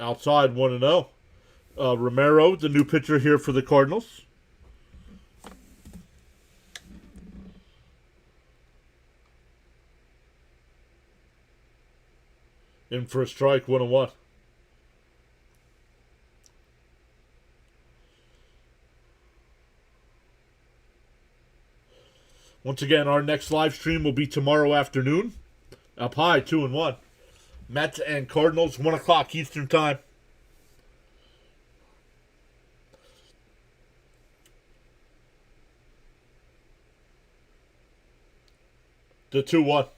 outside 1-0. Romero, the new pitcher here for the Cardinals. In for a strike, 1-1. Once again, our next live stream will be tomorrow afternoon. Up high, 2-1. Mets and Cardinals, 1 o'clock Eastern Time. The 2-1.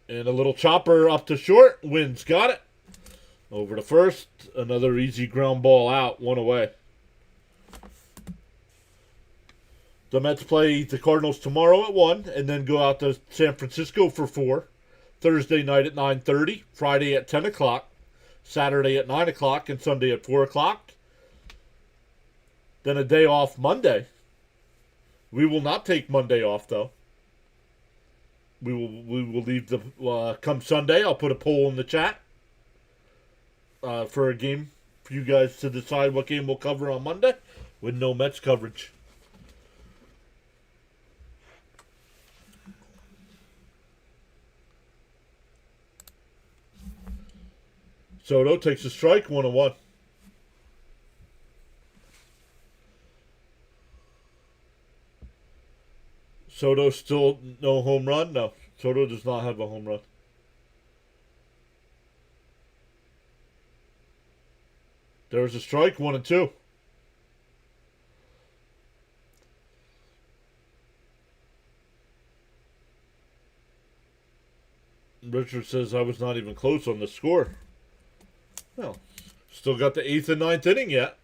And a little chopper up to short. Wins, got it. Over to first. Another easy ground ball out, 1 away. The Mets play the Cardinals tomorrow at 1 and then go out to San Francisco for 4. Thursday night at 9:30, Friday at 10 o'clock, Saturday at 9 o'clock, and Sunday at 4 o'clock. Then a day off Monday. We will not take Monday off, though. We will leave the... come Sunday, I'll put a poll in the chat for a game for you guys to decide what game we'll cover on Monday with no Mets coverage. Soto takes a strike, 1-1. Soto still no home run? No, Soto does not have a home run. There was a strike, 1-2. Richard says I was not even close on the score. Well, still got the 8th and ninth inning yet.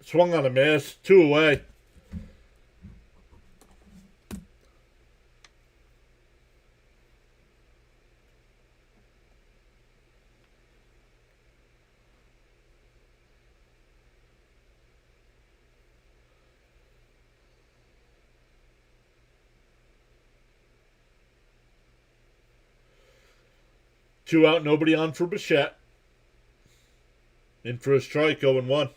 Swung on a miss. 2 away. Two out, nobody on for Bichette. In for a strike, 0-1.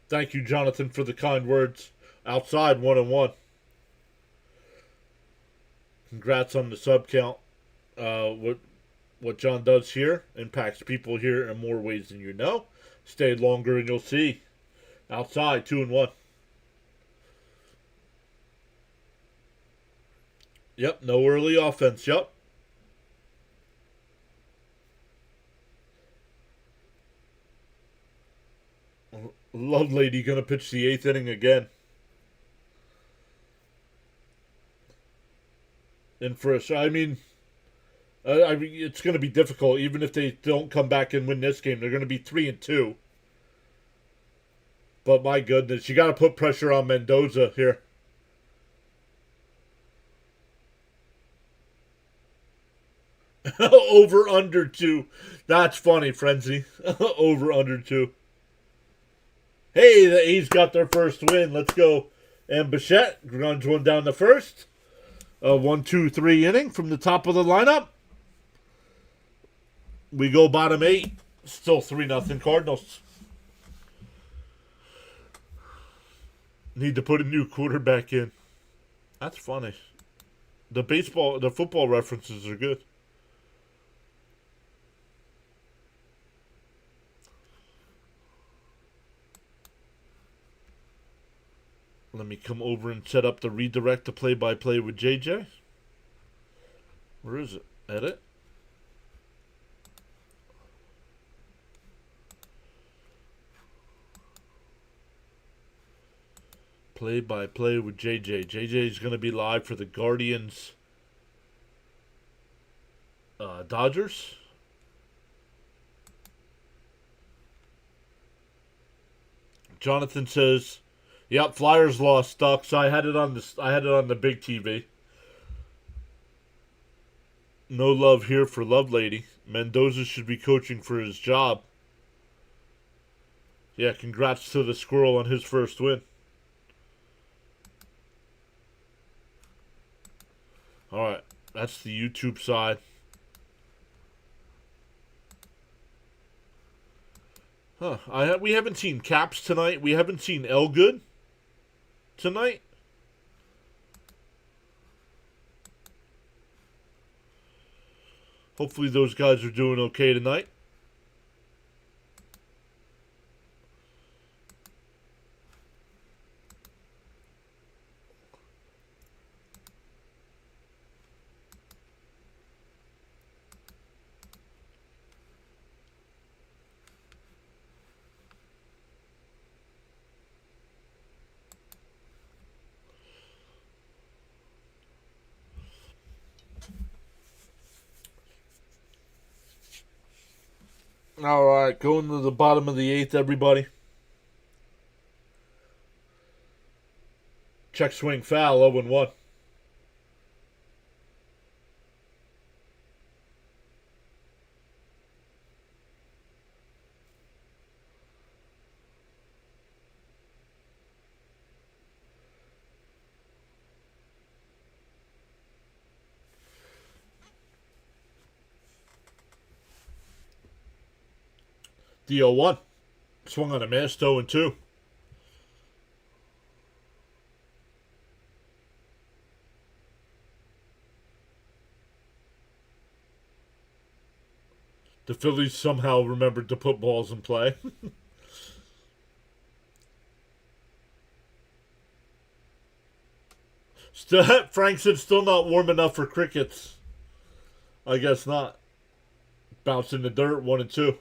Thank you, Jonathan, for the kind words. Outside, 1-1. Congrats on the sub count. What John does here impacts people here in more ways than you know. Stay longer and you'll see. Outside, 2-1. Yep, no early offense. Yep. Love Lady gonna pitch the 8th inning again. And for us, I mean, it's going to be difficult. Even if they don't come back and win this game, they're going to be 3-2. But my goodness, you got to put pressure on Mendoza here. Over under 2. That's funny, Frenzy. Over under 2. Hey, the A's got their first win. Let's go. And Bichette runs one down the first. A 1-2-3 inning from the top of the lineup. We go bottom 8. Still 3-0 Cardinals. Need to put a new quarterback in. That's funny. The football references are good. Let me come over and set up the redirect to play-by-play with JJ. Where is it? Edit. Play-by-play with JJ. JJ is going to be live for the Guardians Dodgers. Jonathan says, "Yep, Flyers lost, Ducks. I had it on the big TV. No love here for Love Lady. Mendoza should be coaching for his job." Yeah, congrats to the squirrel on his first win. All right, that's the YouTube side. Huh? We haven't seen Caps tonight. We haven't seen Elgood tonight. Hopefully those guys are doing okay tonight. All right, going to the bottom of the 8th, everybody. Check swing foul, 0-1. The 0-1. Swung on a miss, 0-2. The Phillies somehow remembered to put balls in play. Frank said still not warm enough for crickets. I guess not. Bouncing the dirt, 1 and 2.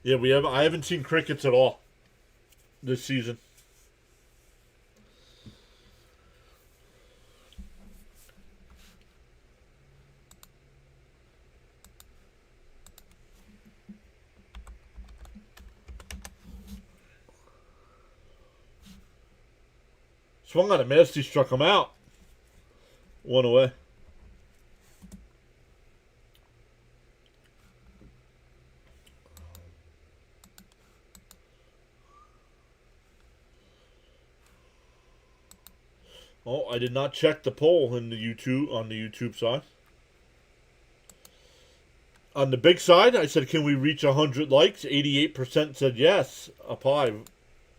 Yeah, I haven't seen crickets at all this season. Swung on a miss. He struck him out. 1 away. Oh, I did not check the poll on the YouTube side. On the big side, I said, can we reach 100 likes? 88% said yes. Up high.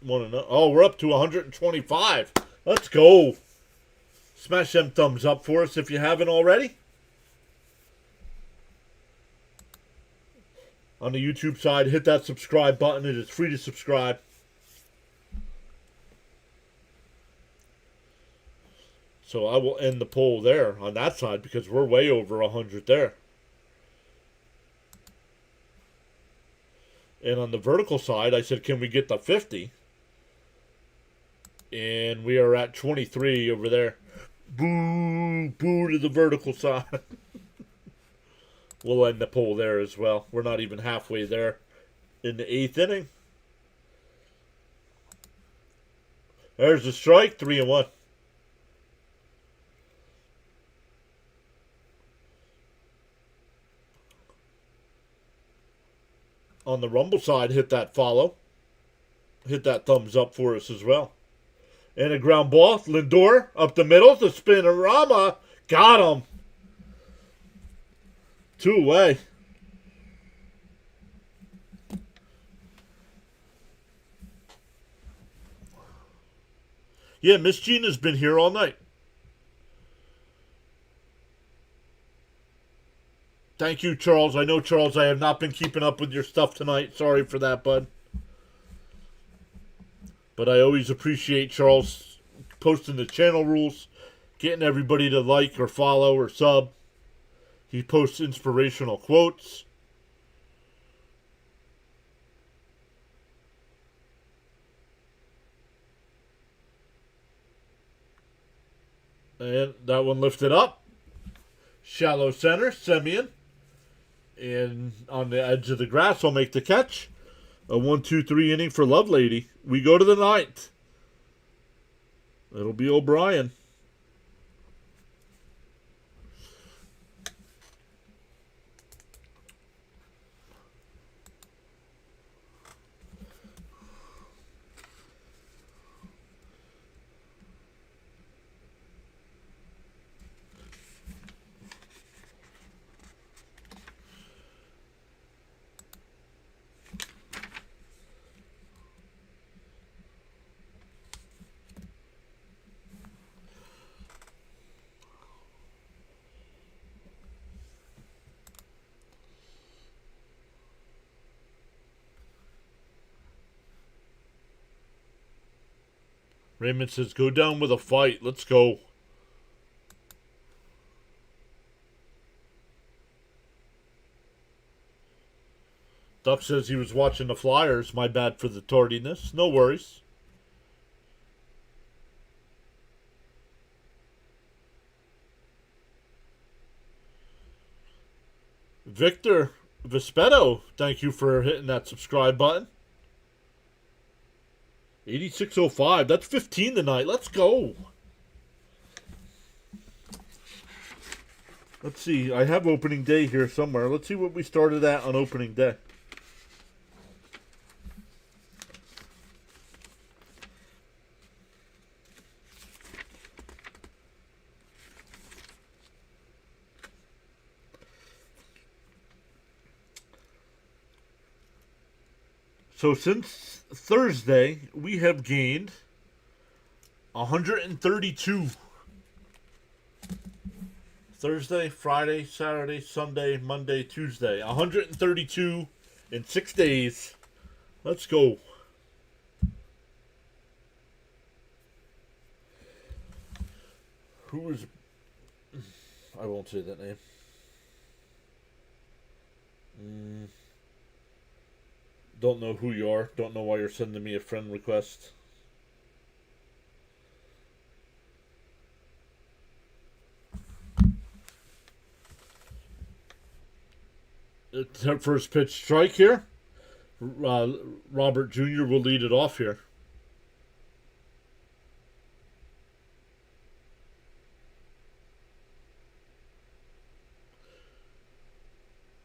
Oh, we're up to 125. Let's go. Smash them thumbs up for us if you haven't already. On the YouTube side, hit that subscribe button. It is free to subscribe. So I will end the poll there on that side because we're way over 100 there. And on the vertical side, I said, can we get to 50? And we are at 23 over there. Boo, boo to the vertical side. We'll end the poll there as well. We're not even halfway there in the 8th inning. There's a strike, 3 and 1. On the Rumble side, hit that follow. Hit that thumbs up for us as well. And a ground ball. Lindor up the middle. The spinorama. Got him. 2 away. Yeah, Miss Gina's been here all night. Thank you, Charles. I know, Charles, I have not been keeping up with your stuff tonight. Sorry for that, bud. But I always appreciate Charles posting the channel rules, getting everybody to like or follow or sub. He posts inspirational quotes. And that one lifted up. Shallow center, Semyon. And on the edge of the grass, I'll make the catch. A 1-2-3 inning for Lovelady. We go to the 9th. It'll be O'Brien. Raymond says, go down with a fight. Let's go. Duck says he was watching the Flyers. My bad for the tardiness. No worries. Victor Vespeto, thank you for hitting that subscribe button. 8605. That's 15 tonight. Let's go. Let's see. I have opening day here somewhere. Let's see what we started at on opening day. So since Thursday, we have gained 132. Thursday, Friday, Saturday, Sunday, Monday, Tuesday. 132 in 6 days. Let's go. Who is... I won't say that name. Don't know who you are. Don't know why you're sending me a friend request. It's our first pitch strike here. Robert Jr. will lead it off here.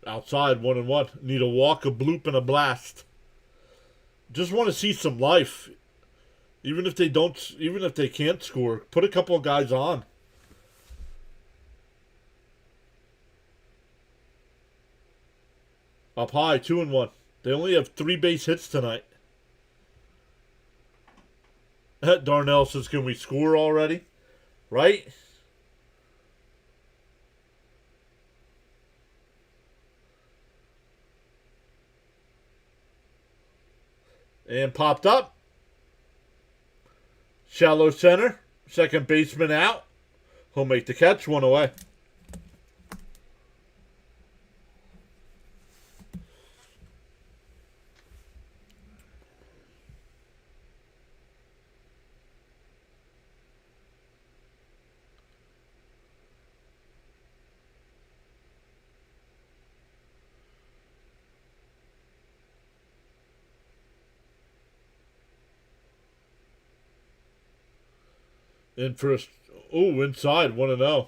Outside, 1-1. Need a walk, a bloop, and a blast. Just want to see some life. Even if they can't score, put a couple of guys on. Up high, 2-1. They only have 3 base hits tonight. Darnell says, can we score already? Right? And popped up. Shallow center. Second baseman out. He'll make the catch. 1 away. In first. Oh, inside. 1-0.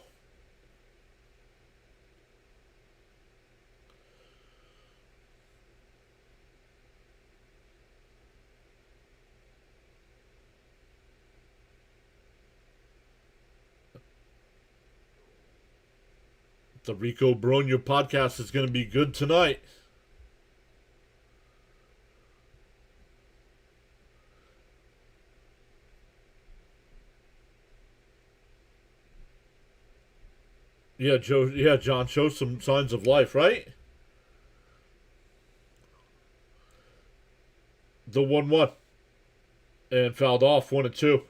The Rico Bronya podcast is going to be good tonight. Yeah, Joe. Yeah, John, show some signs of life, right? The 1-1. And fouled off, 1-2.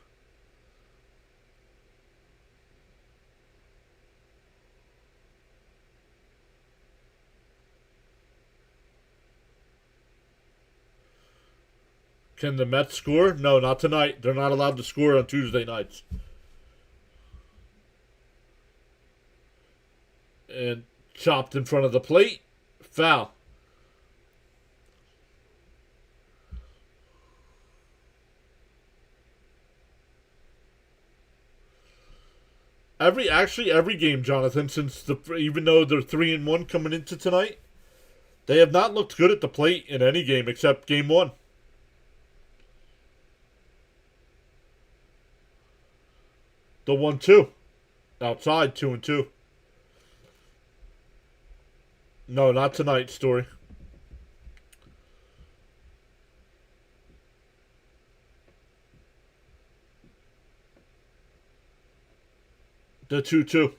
Can the Mets score? No, not tonight. They're not allowed to score on Tuesday nights. And chopped in front of the plate. Foul. Every game, Jonathan, even though they're 3-1 coming into tonight, they have not looked good at the plate in any game except game 1. The 1-2. Outside, 2-2. No, not tonight, Story. The 2-2.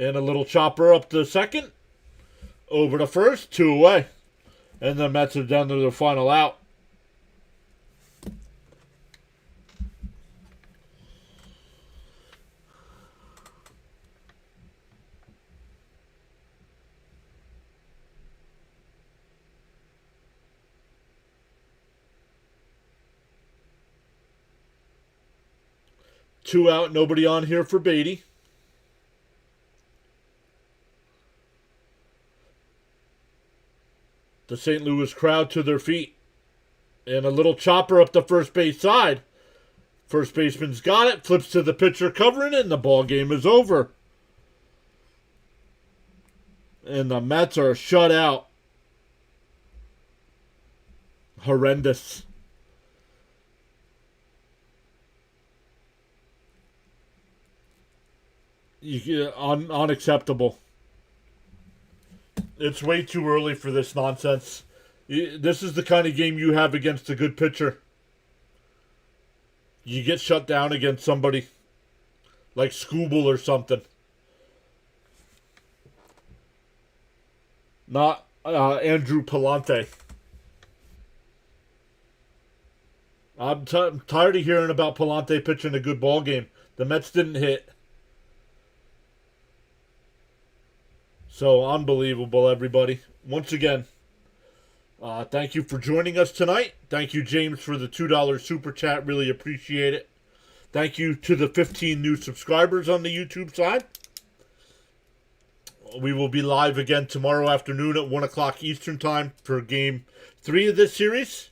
And a little chopper up the second. Over the first, 2 away. And the Mets are down to their final out. Two out, nobody on here for Beatty. The St. Louis crowd to their feet. And a little chopper up the first base side. First baseman's got it, flips to the pitcher covering it, and the ball game is over. And the Mets are shut out. Horrendous. Unacceptable. It's way too early for this nonsense. This is the kind of game you have against a good pitcher. You get shut down against somebody like Scooble or something. Not Andrew Palante. I'm tired of hearing about Palante pitching a good ball game. The Mets didn't hit. So unbelievable, everybody. Once again, thank you for joining us tonight. Thank you, James, for the $2 super chat. Really appreciate it. Thank you to the 15 new subscribers on the YouTube side. We will be live again tomorrow afternoon at 1 o'clock Eastern Time for Game 3 of this series.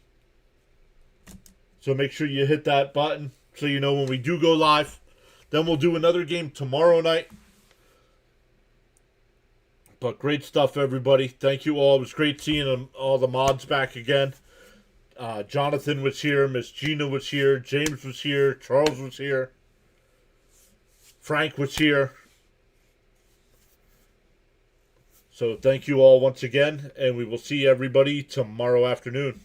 So make sure you hit that button so you know when we do go live. Then we'll do another game tomorrow night. But great stuff, everybody. Thank you all. It was great seeing all the mods back again. Jonathan was here. Miss Gina was here. James was here. Charles was here. Frank was here. So thank you all once again, and we will see everybody tomorrow afternoon.